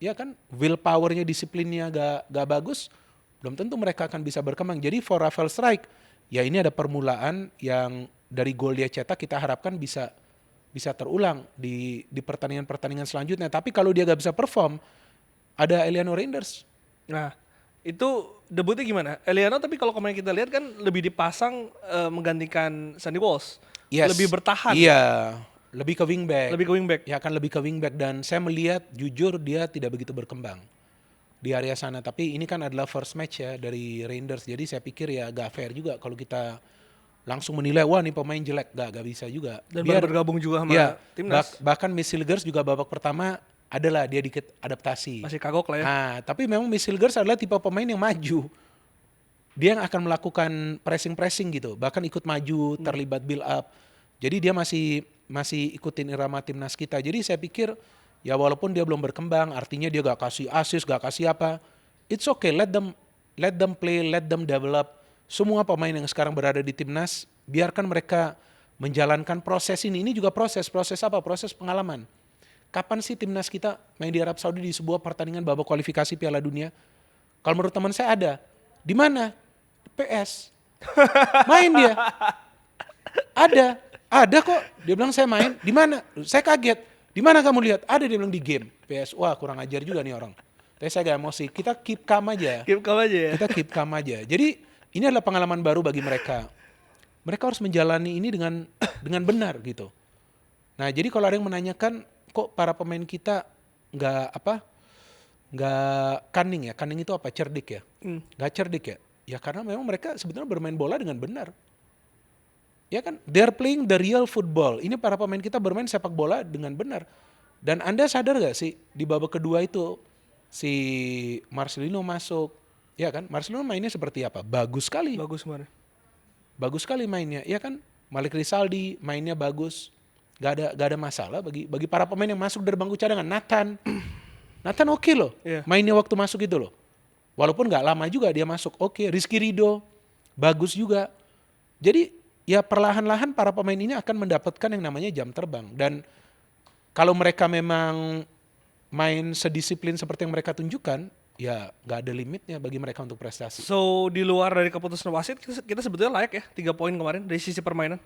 ya kan, willpowernya, disiplinnya gak bagus, belum tentu mereka akan bisa berkembang. Jadi for Rafael Strike, ya ini ada permulaan yang dari gol dia cetak kita harapkan bisa terulang di pertandingan-pertandingan selanjutnya. Tapi kalau dia gak bisa perform, ada Eliano Reinders. Nah, itu debutnya gimana? Eliano tapi kalau kemarin kita lihat kan lebih dipasang menggantikan Sandy Walsh. Yes. Lebih bertahan. Iya, lebih ke wingback. Lebih ke wingback. Ya akan lebih ke wingback, dan saya melihat jujur dia tidak begitu berkembang di area sana. Tapi ini kan adalah first match ya dari Reinders, jadi saya pikir ya gak fair juga kalau kita langsung menilai wah nih pemain jelek, gak bisa juga. Dan baru bergabung juga sama ya, timnas. bahkan Miss Hilgers juga babak pertama adalah dia dikit adaptasi. Masih kagok lah ya. Nah, tapi memang Miss Hilgers adalah tipe pemain yang maju. Dia yang akan melakukan pressing gitu, bahkan ikut maju, terlibat build up. Jadi dia masih ikutin irama timnas kita. Jadi saya pikir ya walaupun dia belum berkembang, artinya dia gak kasih assist, gak kasih apa, it's okay, let them play, let them develop. Semua pemain yang sekarang berada di timnas, biarkan mereka menjalankan proses ini. Ini juga proses apa? Proses pengalaman. Kapan sih timnas kita main di Arab Saudi di sebuah pertandingan babak kualifikasi Piala Dunia? Kalau menurut teman saya ada. Di mana? PS. Main dia. Ada kok. Dia bilang saya main. Di mana? Saya kaget. Di mana kamu lihat? Ada, dia bilang di game. PS. Wah, kurang ajar juga nih orang. Tapi saya gak emosi. Kita keep calm aja. Keep calm aja ya. Kita keep calm aja. Jadi ini adalah pengalaman baru bagi mereka. Mereka harus menjalani ini dengan benar gitu. Nah, jadi kalau ada yang menanyakan kok para pemain kita nggak cunning ya? Cunning itu apa? Cerdik ya? Nggak cerdik ya? Ya karena memang mereka sebetulnya bermain bola dengan benar. Ya kan? They're playing the real football. Ini para pemain kita bermain sepak bola dengan benar. Dan Anda sadar gak sih di babak kedua itu si Marcelino masuk. Ya kan? Marcelino mainnya seperti apa? Bagus sekali. Bagus sekali mainnya. Ya kan? Malik Rizaldi mainnya bagus. Gak ada masalah bagi para pemain yang masuk dari bangku cadangan. Nathan oke loh. Yeah. Mainnya waktu masuk itu loh. Walaupun gak lama juga dia masuk. Oke. Rizky Ridho bagus juga. Jadi ya perlahan-lahan para pemain ini akan mendapatkan yang namanya jam terbang. Dan kalau mereka memang main sedisiplin seperti yang mereka tunjukkan, ya gak ada limitnya bagi mereka untuk prestasi. So di luar dari keputusan wasit, kita sebetulnya layak ya 3 poin kemarin dari sisi permainan.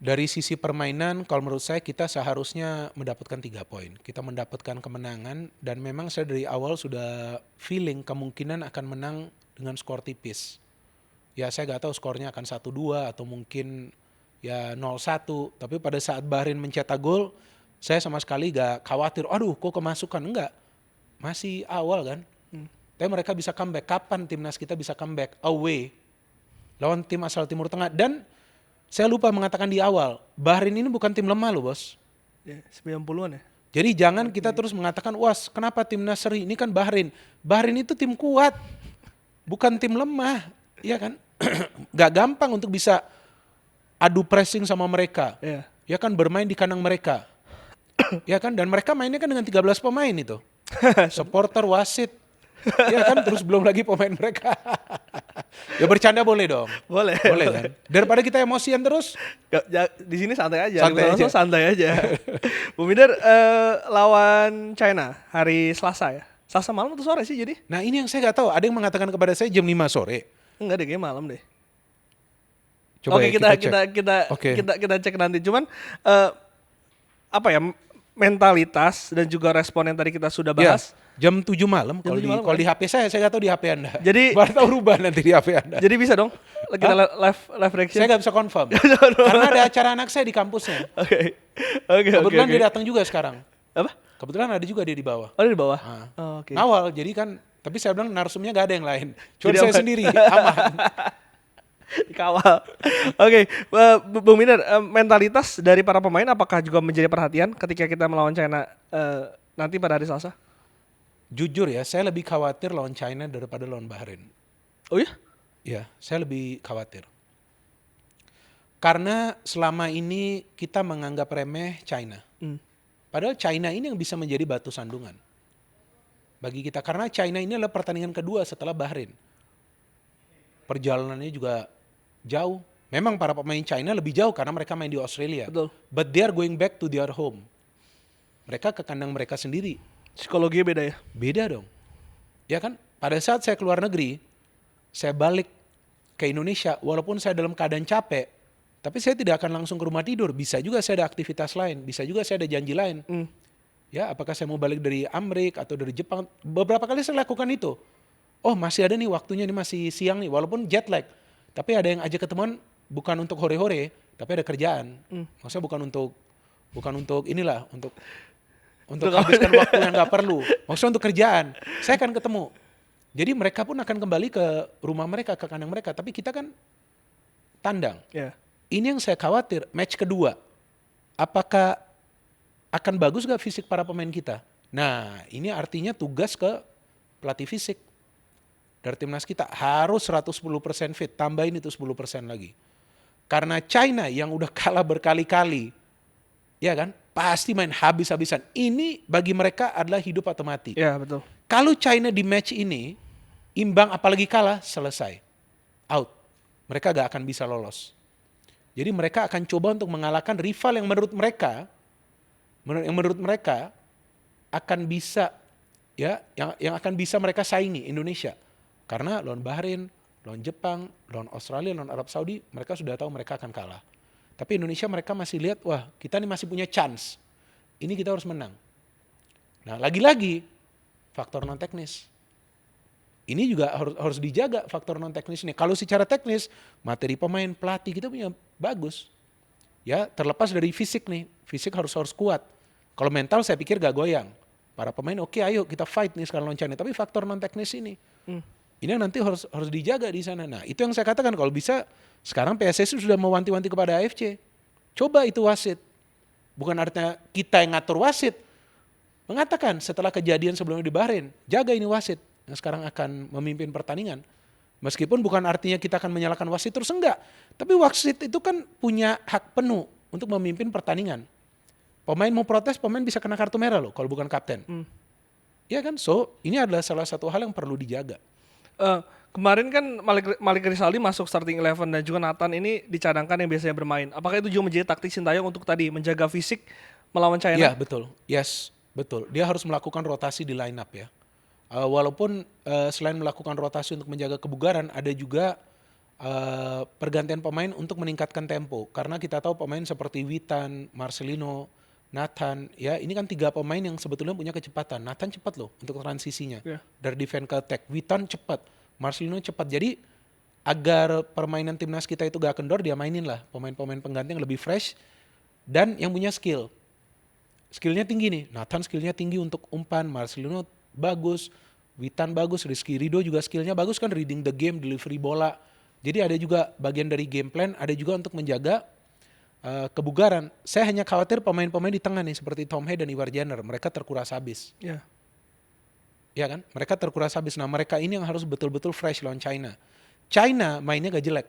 Dari sisi permainan, kalau menurut saya kita seharusnya mendapatkan 3 poin. Kita mendapatkan kemenangan, dan memang saya dari awal sudah feeling kemungkinan akan menang dengan skor tipis. Ya saya gak tahu skornya akan 1-2 atau mungkin ya 0-1. Tapi pada saat Bahrain mencetak gol, saya sama sekali gak khawatir, aduh kok kemasukan. Enggak, masih awal kan. Tapi mereka bisa comeback. Kapan timnas kita bisa comeback? Away, lawan tim asal Timur Tengah. Dan saya lupa mengatakan di awal, Bahrain ini bukan tim lemah loh bos. Ya, 90-an ya. Jadi jangan kita terus mengatakan, wah kenapa timnas seri, ini kan Bahrain. Bahrain itu tim kuat, bukan tim lemah. Iya kan? Gak gampang untuk bisa adu pressing sama mereka. Yeah. Ya kan, bermain di kandang mereka. Ya kan, dan mereka mainnya kan dengan 13 pemain itu. Supporter, wasit. Ya kan, terus belum lagi pemain mereka. Ya bercanda boleh dong. Boleh kan. Daripada kita emosian terus. Di sini santai aja. Santai aja. Bu Minder, lawan China hari Selasa ya. Selasa malam atau sore sih jadi? Nah ini yang saya nggak tahu. Ada yang mengatakan kepada saya jam 5 sore. Enggak deh, kayak malam deh. Coba Oke, ya, kita cek nanti. Cuman apa ya, mentalitas dan juga respon yang tadi kita sudah bahas. Ya, jam 7 malam kalau di HP saya nggak tahu di HP Anda. Jadi baru tahu rubah nanti di HP Anda. Jadi bisa dong kita live reaction. Saya nggak bisa confirm. Karena ada acara anak saya di kampusnya. Oke. Kebetulan dia datang juga sekarang. Apa? Kebetulan ada juga dia di bawah. Oh, di bawah. Oke. Ngawal, jadi kan, tapi saya bilang narsumnya nggak ada yang lain. Cuma Jadi saya sendiri, aman. Dikawal. Oke, Bung Minder, mentalitas dari para pemain apakah juga menjadi perhatian ketika kita melawan China nanti pada hari Selasa? Jujur ya, saya lebih khawatir lawan China daripada lawan Bahrain. Oh ya? Ya, saya lebih khawatir. Karena selama ini kita menganggap remeh China. Padahal China ini yang bisa menjadi batu sandungan. bagi kita. Karena China ini adalah pertandingan kedua setelah Bahrain. Perjalanannya juga jauh. Memang para pemain China lebih jauh karena mereka main di Australia. Betul. But they are going back to their home. Mereka ke kandang mereka sendiri. Psikologinya beda ya. Beda dong. Ya kan? Pada saat saya keluar negeri, saya balik ke Indonesia, walaupun saya dalam keadaan capek, tapi saya tidak akan langsung ke rumah tidur. Bisa juga saya ada aktivitas lain, bisa juga saya ada janji lain. Ya, apakah saya mau balik dari Amerika atau dari Jepang? Beberapa kali saya lakukan itu. Oh, masih ada nih waktunya, nih masih siang nih, walaupun jet lag. Tapi ada yang ajak ketemuan bukan untuk hore-hore, tapi ada kerjaan. Maksudnya bukan untuk inilah, untuk habiskan waktu yang nggak perlu. Maksudnya untuk kerjaan. Saya akan ketemu. Jadi mereka pun akan kembali ke rumah mereka, ke kandang mereka. Tapi kita kan tandang. Ya. Ini yang saya khawatir, match kedua. Apakah akan bagus gak fisik para pemain kita? Nah, ini artinya tugas ke pelatih fisik. Dari timnas kita harus 110% fit, tambahin itu 10% lagi. Karena China yang udah kalah berkali-kali, ya kan, pasti main habis-habisan. Ini bagi mereka adalah hidup atau mati. Ya, betul. Kalau China di match ini, imbang apalagi kalah, selesai. Out. Mereka gak akan bisa lolos. Jadi mereka akan coba untuk mengalahkan rival yang menurut mereka akan bisa, ya, yang akan bisa mereka saingi Indonesia. Karena lawan Bahrain, lawan Jepang, lawan Australia, lawan Arab Saudi, mereka sudah tahu mereka akan kalah. Tapi Indonesia mereka masih lihat, wah kita ini masih punya chance. Ini kita harus menang. Nah lagi-lagi faktor non teknis. Ini juga harus dijaga faktor non teknis ini. Kalau secara teknis, materi pemain, pelatih kita punya bagus. Ya, terlepas dari fisik nih. Fisik harus kuat. Kalau mental saya pikir gak goyang. Para pemain oke, ayo kita fight nih sekarang lawan China. Tapi faktor non teknis ini. Ini yang nanti harus dijaga di sana. Nah, itu yang saya katakan kalau bisa sekarang PSSI sudah mewanti-wanti kepada AFC. Coba itu wasit. Bukan artinya kita yang ngatur wasit. Mengatakan setelah kejadian sebelumnya di Bahrain, jaga ini wasit yang sekarang akan memimpin pertandingan. Meskipun bukan artinya kita akan menyalahkan wasit terus, enggak. Tapi wasit itu kan punya hak penuh untuk memimpin pertandingan. Pemain mau protes, pemain bisa kena kartu merah loh kalau bukan kapten. Ya kan? So, ini adalah salah satu hal yang perlu dijaga. Kemarin kan Malik Rizaldi masuk starting 11 dan juga Nathan ini dicadangkan yang biasanya bermain. Apakah itu juga menjadi taktik Sintayong untuk tadi menjaga fisik melawan China? Iya, betul. Yes, betul. Dia harus melakukan rotasi di line up ya. Walaupun selain melakukan rotasi untuk menjaga kebugaran, ada juga pergantian pemain untuk meningkatkan tempo. Karena kita tahu pemain seperti Witan, Marcelino, Nathan, ya ini kan 3 pemain yang sebetulnya punya kecepatan. Nathan cepat loh untuk transisinya. Dari defense ke attack. Witan cepat, Marcelino cepat. Jadi agar permainan timnas kita itu gak kendor, dia mainin lah pemain-pemain pengganti yang lebih fresh dan yang punya skill. Skillnya tinggi nih. Nathan skillnya tinggi untuk umpan, Marcelino bagus, Witan bagus, Rizky Ridho juga skillnya bagus kan, reading the game, delivery bola. Jadi ada juga bagian dari game plan, ada juga untuk menjaga kebugaran. Saya hanya khawatir pemain-pemain di tengah nih seperti Tom Hay dan Ivar Jenner, mereka terkuras habis. Ya kan? Mereka terkuras habis. Nah mereka ini yang harus betul-betul fresh lawan China. China mainnya gak jelek.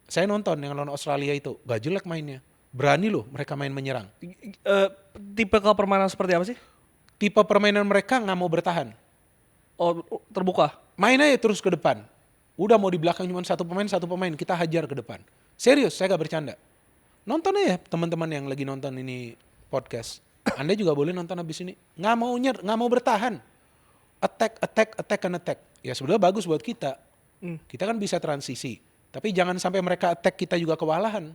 Saya nonton yang lawan Australia itu, gak jelek mainnya. Berani loh mereka main menyerang. Tipe permainan seperti apa sih? Tipe permainan mereka gak mau bertahan. Oh, terbuka? Main aja terus ke depan. Udah mau di belakang cuma satu pemain, kita hajar ke depan. Serius, saya gak bercanda. Nonton aja teman-teman yang lagi nonton ini podcast. Anda juga boleh nonton habis ini. Gak mau bertahan. Attack. Ya sebenarnya bagus buat kita. Kita kan bisa transisi. Tapi jangan sampai mereka attack kita juga kewalahan.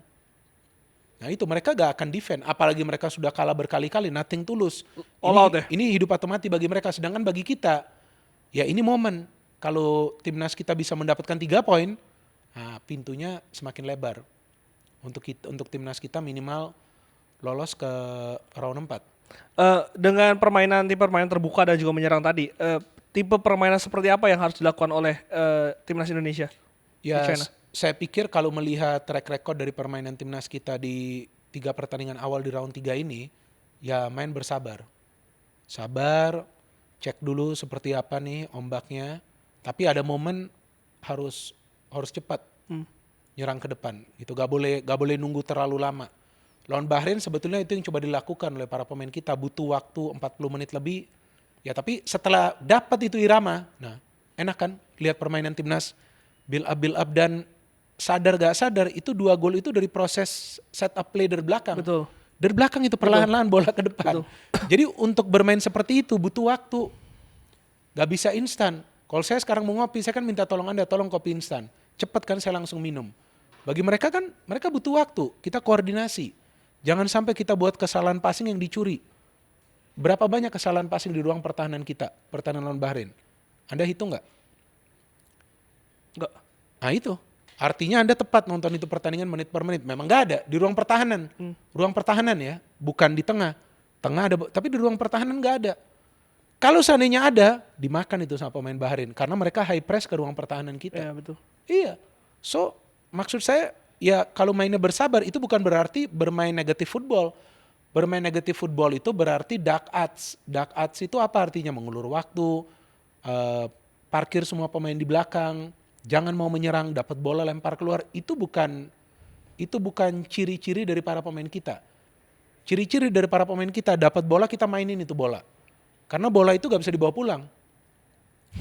Nah itu mereka gak akan defend. Apalagi mereka sudah kalah berkali-kali. Nothing tulus. Ini hidup atau mati bagi mereka. Sedangkan bagi kita, ya ini momen. Kalau timnas kita bisa mendapatkan 3 poin, nah pintunya semakin lebar. Untuk timnas kita minimal lolos ke round 4. Dengan tipe permainan terbuka dan juga menyerang tadi, tipe permainan seperti apa yang harus dilakukan oleh timnas Indonesia Ya, di China? saya pikir kalau melihat track record dari permainan timnas kita di 3 pertandingan awal di round 3 ini, ya main bersabar. Sabar, cek dulu seperti apa nih ombaknya. Tapi ada momen harus cepat nyerang ke depan. Itu gak boleh nunggu terlalu lama. Lawan Bahrain sebetulnya itu yang coba dilakukan oleh para pemain kita. Butuh waktu 40 menit lebih. Ya tapi setelah dapat itu irama, nah enak kan lihat permainan timnas build up dan sadar gak sadar itu 2 gol itu dari proses setup play dari belakang. Betul. Dari belakang itu perlahan-lahan bola ke depan. Betul. Jadi untuk bermain seperti itu butuh waktu. Gak bisa instan. Kalau saya sekarang mau ngopi, saya kan minta tolong Anda, tolong kopi instan. Cepat kan saya langsung minum. Bagi mereka kan, mereka butuh waktu. Kita koordinasi. Jangan sampai kita buat kesalahan passing yang dicuri. Berapa banyak kesalahan passing di ruang pertahanan kita, pertahanan lawan Bahrain? Anda hitung nggak? Enggak. Nah itu. Artinya Anda tepat nonton itu pertandingan menit per menit. Memang nggak ada di ruang pertahanan. Ruang pertahanan ya, bukan di tengah. Tengah ada, tapi di ruang pertahanan nggak ada. Kalau seandainya ada, dimakan itu sama pemain Bahrain. Karena mereka high press ke ruang pertahanan kita. Iya, betul. Iya. So, maksud saya, ya kalau mainnya bersabar, itu bukan berarti bermain negatif football. Bermain negatif football itu berarti dark arts. Dark arts itu apa artinya? Mengulur waktu, parkir semua pemain di belakang, jangan mau menyerang, dapat bola lempar keluar. Itu bukan ciri-ciri dari para pemain kita. Ciri-ciri dari para pemain kita, dapat bola kita mainin itu bola. Karena bola itu gak bisa dibawa pulang.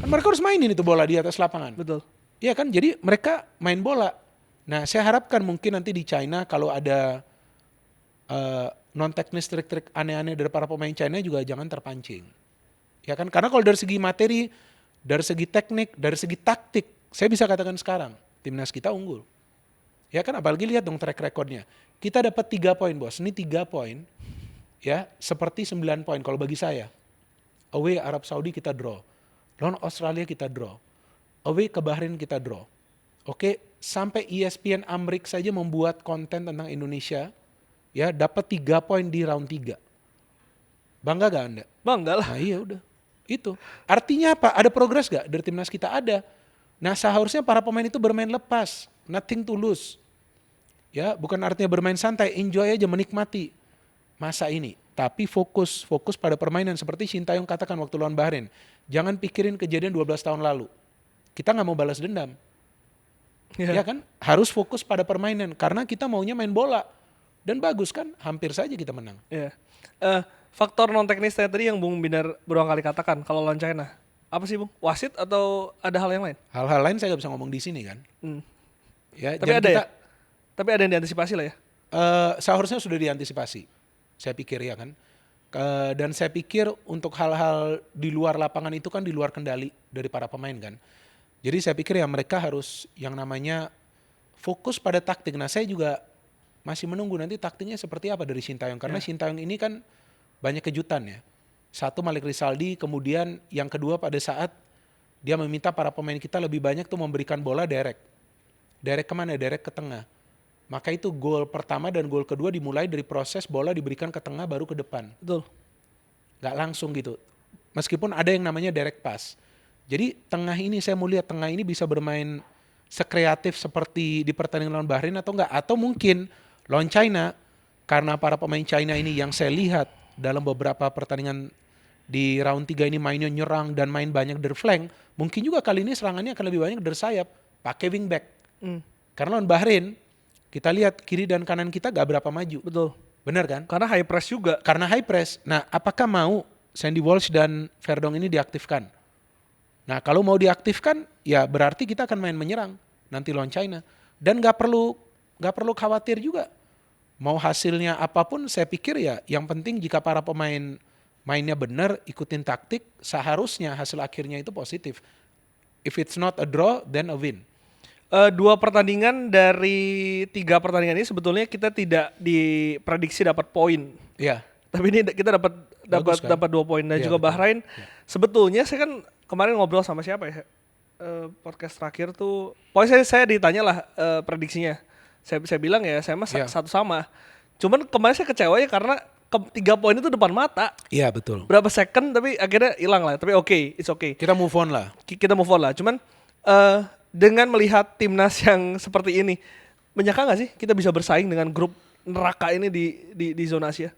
Kan mereka harus mainin itu bola di atas lapangan. Betul. Iya kan, jadi mereka main bola. Nah saya harapkan mungkin nanti di China kalau ada non teknis trik-trik aneh-aneh dari para pemain China juga jangan terpancing. Ya kan, karena kalau dari segi materi, dari segi teknik, dari segi taktik, saya bisa katakan sekarang timnas kita unggul. Ya kan, apalagi lihat dong track recordnya. Kita dapat 3 poin bos, ini 3 poin ya seperti 9 poin kalau bagi saya. Away Arab Saudi kita draw, lawan Australia kita draw, away ke Bahrain kita draw. Oke, sampai ESPN Amrik saja membuat konten tentang Indonesia, ya dapat 3 poin di round 3. Bangga gak Anda? Bangga lah. Nah iya udah, itu. Artinya apa? Ada progres gak dari timnas kita? Ada. Nah seharusnya para pemain itu bermain lepas, nothing to lose. Ya, bukan artinya bermain santai, enjoy aja, menikmati masa ini. Tapi fokus pada permainan seperti Sintayong katakan waktu lawan Bahrain. Jangan pikirin kejadian 12 tahun lalu. Kita gak mau balas dendam. Ya kan? Harus fokus pada permainan karena kita maunya main bola. Dan bagus kan? Hampir saja kita menang. Iya. Faktor non teknis tadi yang Bung Binar berulang kali katakan kalau lawan China. Apa sih Bung? Wasit atau ada hal yang lain? Hal-hal lain saya gak bisa ngomong di sini kan. Ya, Tapi ada ya? Tapi ada yang diantisipasi lah ya? Seharusnya sudah diantisipasi. Saya pikir ya kan. Dan saya pikir untuk hal-hal di luar lapangan itu kan di luar kendali dari para pemain kan. Jadi saya pikir ya mereka harus yang namanya fokus pada taktik. Nah saya juga masih menunggu nanti taktiknya seperti apa dari Sintayong. Karena Sintayong ini kan banyak kejutan ya. Satu Malik Rizaldi, kemudian yang kedua pada saat dia meminta para pemain kita lebih banyak tuh memberikan bola direct. Direct kemana? Direct ke tengah. Maka itu gol pertama dan gol kedua dimulai dari proses bola diberikan ke tengah baru ke depan. Betul. Gak langsung gitu. Meskipun ada yang namanya direct pass. Jadi tengah ini saya mau lihat tengah ini bisa bermain sekreatif seperti di pertandingan lawan Bahrain atau enggak. Atau mungkin lawan China karena para pemain China ini yang saya lihat dalam beberapa pertandingan di round 3 ini mainnya nyerang dan main banyak dari flank. Mungkin juga kali ini serangannya akan lebih banyak dari sayap. Pakai wingback. Karena lawan Bahrain kita lihat kiri dan kanan kita gak berapa maju. Betul. Benar kan? Karena high press juga. Karena high press. Nah apakah mau Sandy Walsh dan Verdong ini diaktifkan? Nah kalau mau diaktifkan ya berarti kita akan main menyerang nanti lawan China. Dan gak perlu khawatir juga. Mau hasilnya apapun saya pikir ya yang penting jika para pemain mainnya benar, ikutin taktik, seharusnya hasil akhirnya itu positif. If it's not a draw, then a win. 2 pertandingan dari 3 pertandingan ini sebetulnya kita tidak diprediksi dapat poin. Iya. Tapi ini kita Bagus kan? dapat 2 poin dan Iya, juga betul. Bahrain. Sebetulnya saya kan kemarin ngobrol sama siapa ya? Podcast terakhir tuh, pokoknya saya ditanya lah prediksinya. Saya bilang ya saya mah Iya. satu sama. Cuman kemarin saya kecewa ya karena 3 poin itu depan mata. Iya betul. Berapa second tapi akhirnya hilang lah. Tapi it's okay. Kita move on lah. Kita move on lah. Cuman dengan melihat timnas yang seperti ini, menyangka nggak sih kita bisa bersaing dengan grup neraka ini di zona Asia?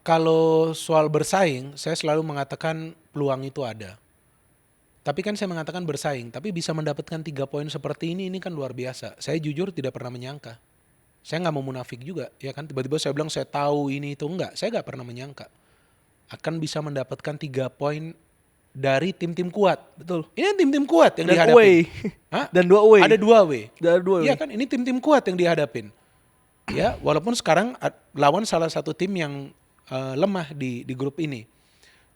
Kalau soal bersaing, saya selalu mengatakan peluang itu ada. Tapi kan saya mengatakan bersaing, tapi bisa mendapatkan 3 poin seperti ini kan luar biasa. Saya jujur tidak pernah menyangka. Saya nggak mau munafik juga, ya kan. Tiba-tiba saya bilang saya tahu ini itu enggak. Saya nggak pernah menyangka akan bisa mendapatkan 3 poin dari tim-tim kuat. Betul. Ini tim-tim kuat yang Dan dihadapin. away. Hah? Dan 2 away. Ada 2 away. Ada 2 away. Iya kan, ini tim-tim kuat yang dihadapin. Ya, walaupun sekarang lawan salah satu tim yang lemah di grup ini,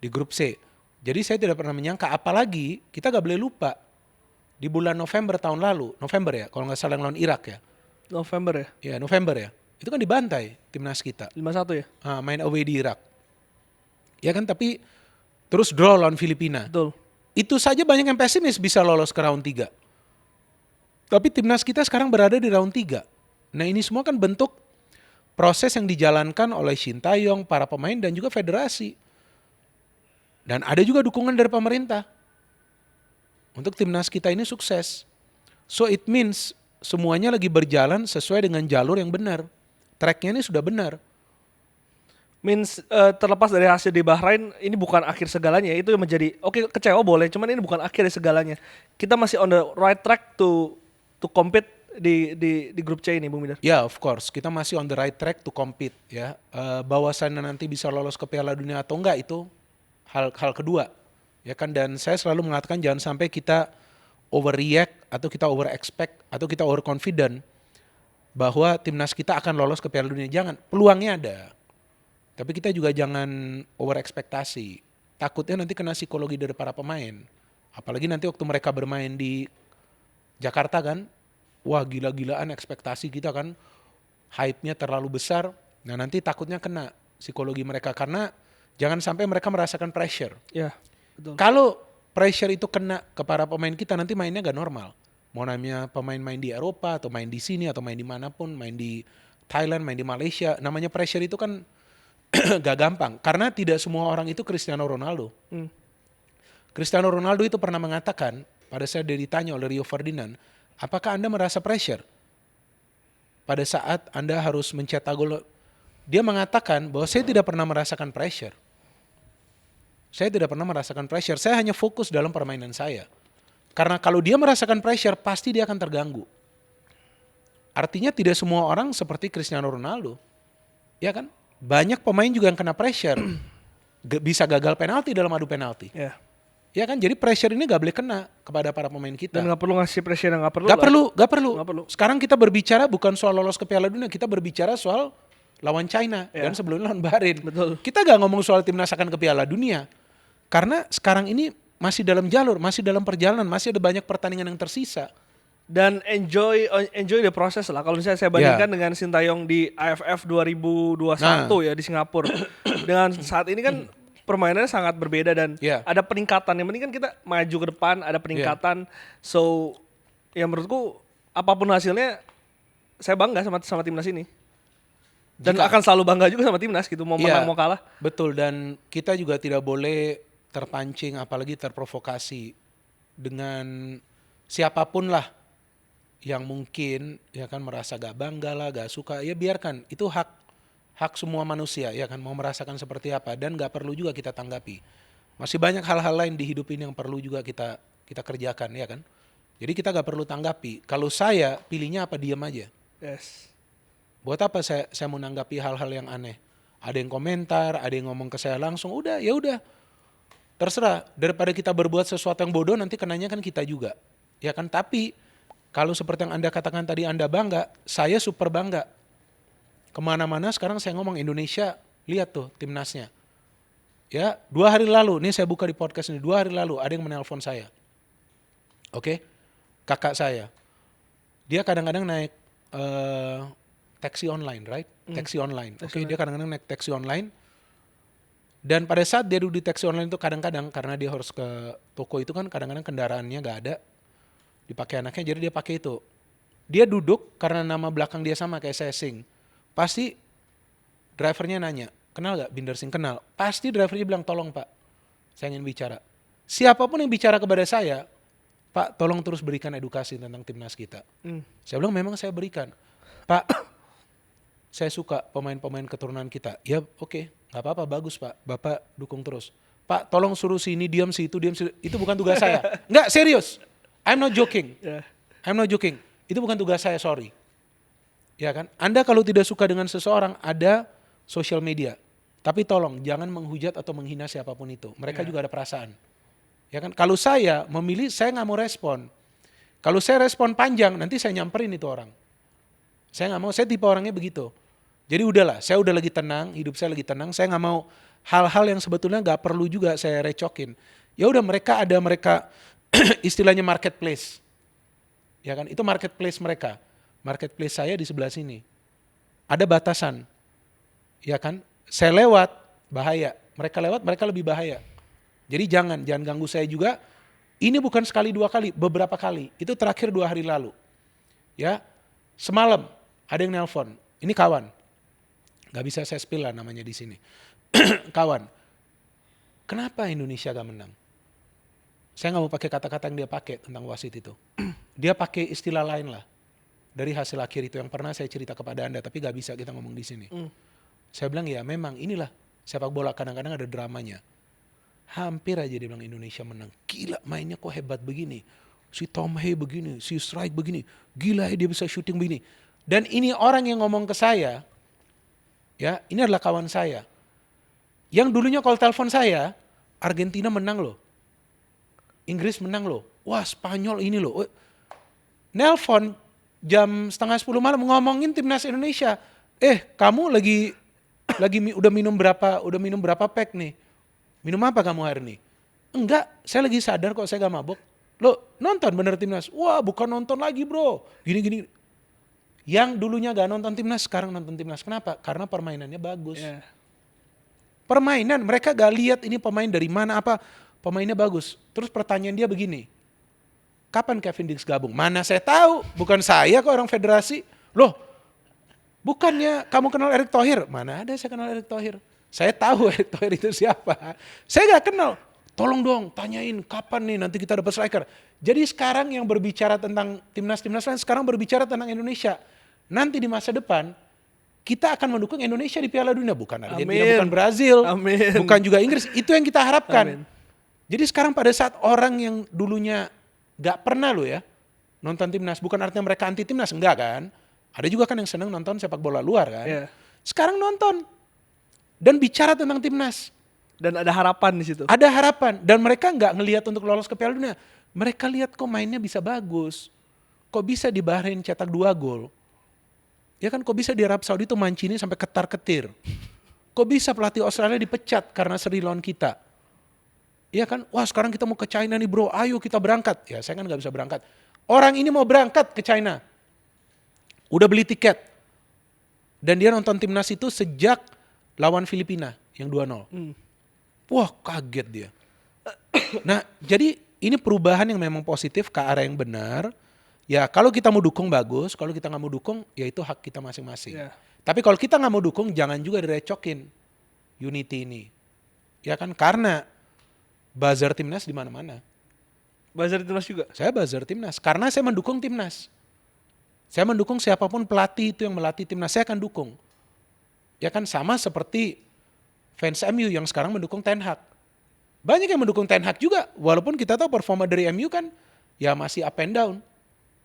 di grup C. Jadi saya tidak pernah menyangka, apalagi kita gak boleh lupa di bulan November tahun lalu, November ya, kalau nggak salah lawan Irak ya. November ya? Ya November ya. Itu kan dibantai timnas kita. 5-1 ya? Main away di Irak. Ya kan, tapi terus draw lawan Filipina. Betul. Itu saja banyak yang pesimis bisa lolos ke round 3. Tapi timnas kita sekarang berada di round 3. Nah ini semua kan bentuk proses yang dijalankan oleh Shin Tae-yong, para pemain dan juga federasi. Dan ada juga dukungan dari pemerintah untuk timnas kita ini sukses. So it means semuanya lagi berjalan sesuai dengan jalur yang benar. Tracknya ini sudah benar. Means terlepas dari hasil di Bahrain, ini bukan akhir segalanya. Itu yang menjadi, oke, kecewa boleh, cuman ini bukan akhir dari segalanya. Kita masih on the right track to compete di grup C ini, Bung Midar. Ya, of course, kita masih on the right track to compete ya. Bahwasannya nanti bisa lolos ke Piala Dunia atau enggak itu hal kedua. Ya kan, dan saya selalu mengatakan jangan sampai kita overreact atau kita over expect atau kita over confident bahwa timnas kita akan lolos ke Piala Dunia. Jangan, peluangnya ada. Tapi kita juga jangan over ekspektasi. Takutnya nanti kena psikologi dari para pemain. Apalagi nanti waktu mereka bermain di Jakarta kan, wah gila-gilaan ekspektasi kita kan, hype-nya terlalu besar. Nah nanti takutnya kena psikologi mereka karena jangan sampai mereka merasakan pressure. Ya, betul. Kalau pressure itu kena ke para pemain kita nanti mainnya gak normal. Mau namanya pemain main di Eropa atau main di sini atau main di manapun, main di Thailand, main di Malaysia, namanya pressure itu kan gak gampang. Karena tidak semua orang itu Cristiano Ronaldo. Cristiano Ronaldo itu pernah mengatakan, pada saat dia ditanya oleh Rio Ferdinand, apakah Anda merasa pressure pada saat Anda harus mencetak gol? Dia mengatakan bahwa saya tidak pernah merasakan pressure. Saya tidak pernah merasakan pressure. Saya hanya fokus dalam permainan saya. Karena kalau dia merasakan pressure, pasti dia akan terganggu. Artinya tidak semua orang seperti Cristiano Ronaldo. Ya kan? Banyak pemain juga yang kena pressure. Bisa gagal penalti dalam adu penalti. Ya. Ya kan, jadi pressure ini gak boleh kena kepada para pemain kita. Dan gak perlu ngasih pressure yang gak perlu. Gak perlu. Nggak perlu. Sekarang kita berbicara bukan soal lolos ke Piala Dunia, kita berbicara soal lawan China dan sebelumnya lawan Bahrain. Betul. Kita gak ngomong soal timnas akan ke Piala Dunia. Karena sekarang ini masih dalam jalur, masih dalam perjalanan, masih ada banyak pertandingan yang tersisa. Dan enjoy the process lah. Kalau misalnya saya bandingkan dengan Shin Tae-yong di AFF 2021 ya di Singapura. Dengan saat ini kan permainannya sangat berbeda dan ada peningkatan. Yang penting kan kita maju ke depan, ada peningkatan. So, ya menurutku apapun hasilnya saya bangga sama timnas ini. Dan akan selalu bangga juga sama timnas gitu, mau menang mau kalah. Betul, dan kita juga tidak boleh terpancing apalagi terprovokasi dengan siapapun lah yang mungkin ya kan merasa gak bangga lah, gak suka, ya biarkan, itu hak semua manusia ya kan mau merasakan seperti apa dan gak perlu juga kita tanggapi. Masih banyak hal-hal lain di hidup ini yang perlu juga kita kerjakan ya kan. Jadi kita gak perlu tanggapi. Kalau saya pilihnya apa, diam aja. Yes. Buat apa saya mau nanggapi hal-hal yang aneh? Ada yang komentar, ada yang ngomong ke saya langsung, udah ya udah. Terserah, daripada kita berbuat sesuatu yang bodoh nanti kenanya kan kita juga. Ya kan, tapi kalau seperti yang Anda katakan tadi Anda bangga, saya super bangga. Kemana-mana sekarang saya ngomong Indonesia, lihat tuh timnasnya. Ya, 2 hari lalu, nih saya buka di podcast ini, 2 hari lalu ada yang menelpon saya. Oke, kakak saya. Dia kadang-kadang naik taksi online, right? Taksi online. Oke, dia kadang-kadang naik taksi online. Dan pada saat dia duduk di taksi online itu kadang-kadang, karena dia harus ke toko itu kan kadang-kadang kendaraannya gak ada. Dipakai anaknya, jadi dia pakai itu. Dia duduk karena nama belakang dia sama kayak saya Singh. Pasti drivernya nanya, kenal gak Binder Singh? Kenal. Pasti drivernya bilang, tolong Pak, saya ingin bicara. Siapapun yang bicara kepada saya, Pak tolong terus berikan edukasi tentang timnas kita. Saya bilang memang saya berikan. Pak, saya suka pemain-pemain keturunan kita. Ya oke, gak apa-apa, bagus Pak, Bapak dukung terus. Pak tolong suruh sini, diam situ, itu bukan tugas saya. Enggak, serius. I'm not joking. I'm not joking. Itu bukan tugas saya, sorry. Ya kan? Anda kalau tidak suka dengan seseorang, ada social media. Tapi tolong jangan menghujat atau menghina siapapun itu. Mereka juga ada perasaan. Ya kan? Kalau saya memilih, saya nggak mau respon. Kalau saya respon panjang, nanti saya nyamperin itu orang. Saya nggak mau, saya tipe orangnya begitu. Jadi udahlah, saya udah lagi tenang, hidup saya lagi tenang. Saya nggak mau hal-hal yang sebetulnya nggak perlu juga saya recokin. Ya udah mereka istilahnya marketplace. Ya kan? Itu marketplace mereka. Marketplace saya di sebelah sini. Ada batasan. Ya kan? Saya lewat, bahaya. Mereka lewat, mereka lebih bahaya. Jadi jangan ganggu saya juga. Ini bukan sekali 2 kali, beberapa kali. Itu terakhir 2 hari lalu. Ya, semalam ada yang nelpon. Ini kawan. Gak bisa saya spill lah namanya di sini. Kawan, kenapa Indonesia gak menang? Saya gak mau pakai kata-kata yang dia pakai tentang wasit itu. Dia pakai istilah lain lah. Dari hasil akhir itu yang pernah saya cerita kepada Anda, tapi gak bisa kita ngomong di sini. Saya bilang ya memang inilah sepak bola, kadang-kadang ada dramanya. Hampir aja dia bilang Indonesia menang. Gila mainnya kok hebat begini. Si Tom Hay begini, si Strike begini. Gila dia bisa shooting begini. Dan ini orang yang ngomong ke saya, ya ini adalah kawan saya. Yang dulunya kalau telepon saya, Argentina menang loh. Inggris menang loh. Wah Spanyol ini loh. Nelpon jam 9:30 malam ngomongin timnas Indonesia. Kamu lagi udah minum berapa pack nih? Minum apa kamu hari ini? Enggak, saya lagi sadar kok saya gak mabuk. Lo nonton bener timnas? Wah bukan nonton lagi bro. Gini. Yang dulunya gak nonton timnas, sekarang nonton timnas. Kenapa? Karena permainannya bagus. Yeah. Permainan, mereka gak lihat ini pemain dari mana apa. Pemainnya bagus. Terus pertanyaan dia begini. Kapan Kevin Diggs gabung? Mana saya tahu. Bukan saya kok orang federasi. Loh, bukannya kamu kenal Erick Thohir? Mana ada saya kenal Erick Thohir. Saya tahu Erick Thohir itu siapa. Saya gak kenal. Tolong dong tanyain kapan nih nanti kita dapat striker. Jadi sekarang yang berbicara tentang timnas-timnas lain, sekarang berbicara tentang Indonesia. Nanti di masa depan, kita akan mendukung Indonesia di Piala Dunia. Bukan Argentina, Amin. bukan Brazil, Amin. bukan juga Inggris. Itu yang kita harapkan. Amin. Jadi sekarang pada saat orang yang dulunya gak pernah loh ya, nonton timnas. Bukan artinya mereka anti timnas, enggak kan. Ada juga kan yang senang nonton sepak bola luar kan. Yeah. Sekarang nonton. Dan bicara tentang timnas. Dan ada harapan di situ. Ada harapan. Dan mereka nggak ngelihat untuk lolos ke Piala Dunia. Mereka lihat kok mainnya bisa bagus. Kok bisa di Bahrain cetak 2 gol. Ya kan kok bisa di Arab Saudi tuh mancini sampai ketar-ketir. Kok bisa pelatih Australia dipecat karena seri lawan kita. Ya kan, wah sekarang kita mau ke China nih bro, ayo kita berangkat. Ya saya kan nggak bisa berangkat. Orang ini mau berangkat ke China. Udah beli tiket. Dan dia nonton timnas itu sejak lawan Filipina yang 2-0. Wah kaget dia. Nah jadi ini perubahan yang memang positif ke arah yang benar. Ya kalau kita mau dukung bagus, kalau kita nggak mau dukung ya itu hak kita masing-masing. Yeah. Tapi kalau kita nggak mau dukung jangan juga direcokin unity ini. Ya kan karena buzzer timnas di mana-mana. Buzzer timnas juga? Saya buzzer timnas karena saya mendukung timnas. Saya mendukung siapapun pelatih itu yang melatih timnas saya akan dukung. Ya kan sama seperti fans MU yang sekarang mendukung Ten Hag. Banyak yang mendukung Ten Hag juga. Walaupun kita tahu performa dari MU kan ya masih up and down.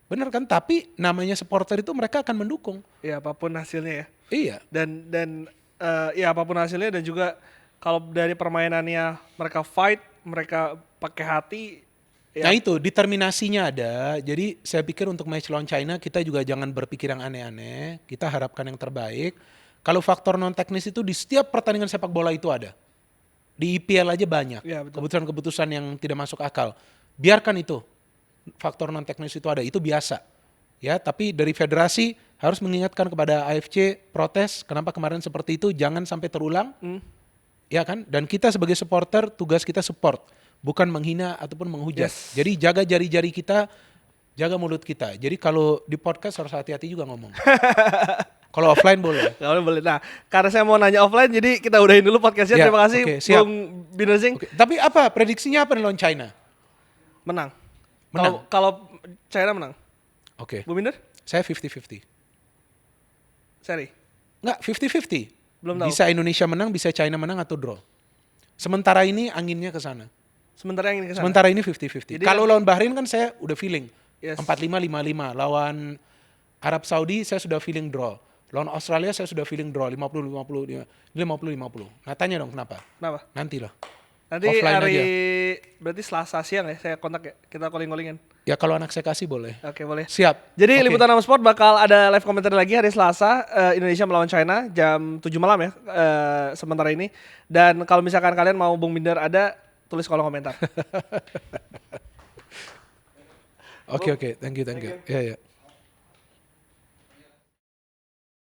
Benar kan? Tapi namanya supporter itu mereka akan mendukung. Ya apapun hasilnya ya. Iya. Dan ya apapun hasilnya dan juga kalau dari permainannya mereka fight, mereka pakai hati. Ya. Nah itu determinasinya ada. Jadi saya pikir untuk match lawan China kita juga jangan berpikir yang aneh-aneh. Kita harapkan yang terbaik. Kalau faktor non teknis itu di setiap pertandingan sepak bola itu ada. Di IPL aja banyak. Ya, betul. Keputusan-keputusan yang tidak masuk akal. Biarkan itu. Faktor non teknis itu ada. Itu biasa. Ya, tapi dari federasi harus mengingatkan kepada AFC protes kenapa kemarin seperti itu, jangan sampai terulang. Ya kan? Dan kita sebagai supporter tugas kita support, bukan menghina ataupun menghujat. Yes. Jadi jaga jari-jari kita, jaga mulut kita. Jadi kalau di podcast harus hati-hati juga ngomong. Kalau offline boleh. Kalau boleh. Nah, karena saya mau nanya offline, jadi kita udahin dulu podcastnya. Ya, Terima kasih, oke, siap. Bung Binerzing. Oke. Tapi apa prediksinya apa nih lawan China? Menang. Menang. Kalau China menang. Oke. Bu Binder? Saya 50-50. Seri. Enggak, 50-50. Belum tahu. Bisa Indonesia menang, bisa China menang atau draw. Sementara ini anginnya ke sana. Sementara yang ini kesana. Sementara ini 50-50. Jadi Kalau lawan Bahrain kan saya udah feeling. Yes. 45-55. Lawan Arab Saudi saya sudah feeling draw. Lawan Australia saya sudah feeling draw. 50-50. 50-50. Nah tanya dong kenapa? Kenapa? Nanti lah. Nanti Offline hari aja. berarti Selasa siang ya saya kontak ya. Kita calling-callingin. Ya kalau anak saya kasih boleh. Oke, boleh. Siap. Jadi Oke. Liputan 6 Sport bakal ada live komentar lagi hari Selasa Indonesia melawan China jam 7 malam ya sementara ini. Dan kalau misalkan kalian mau Bung Binder ada, tulis kolom komentar. Oke. Thank you. Ya.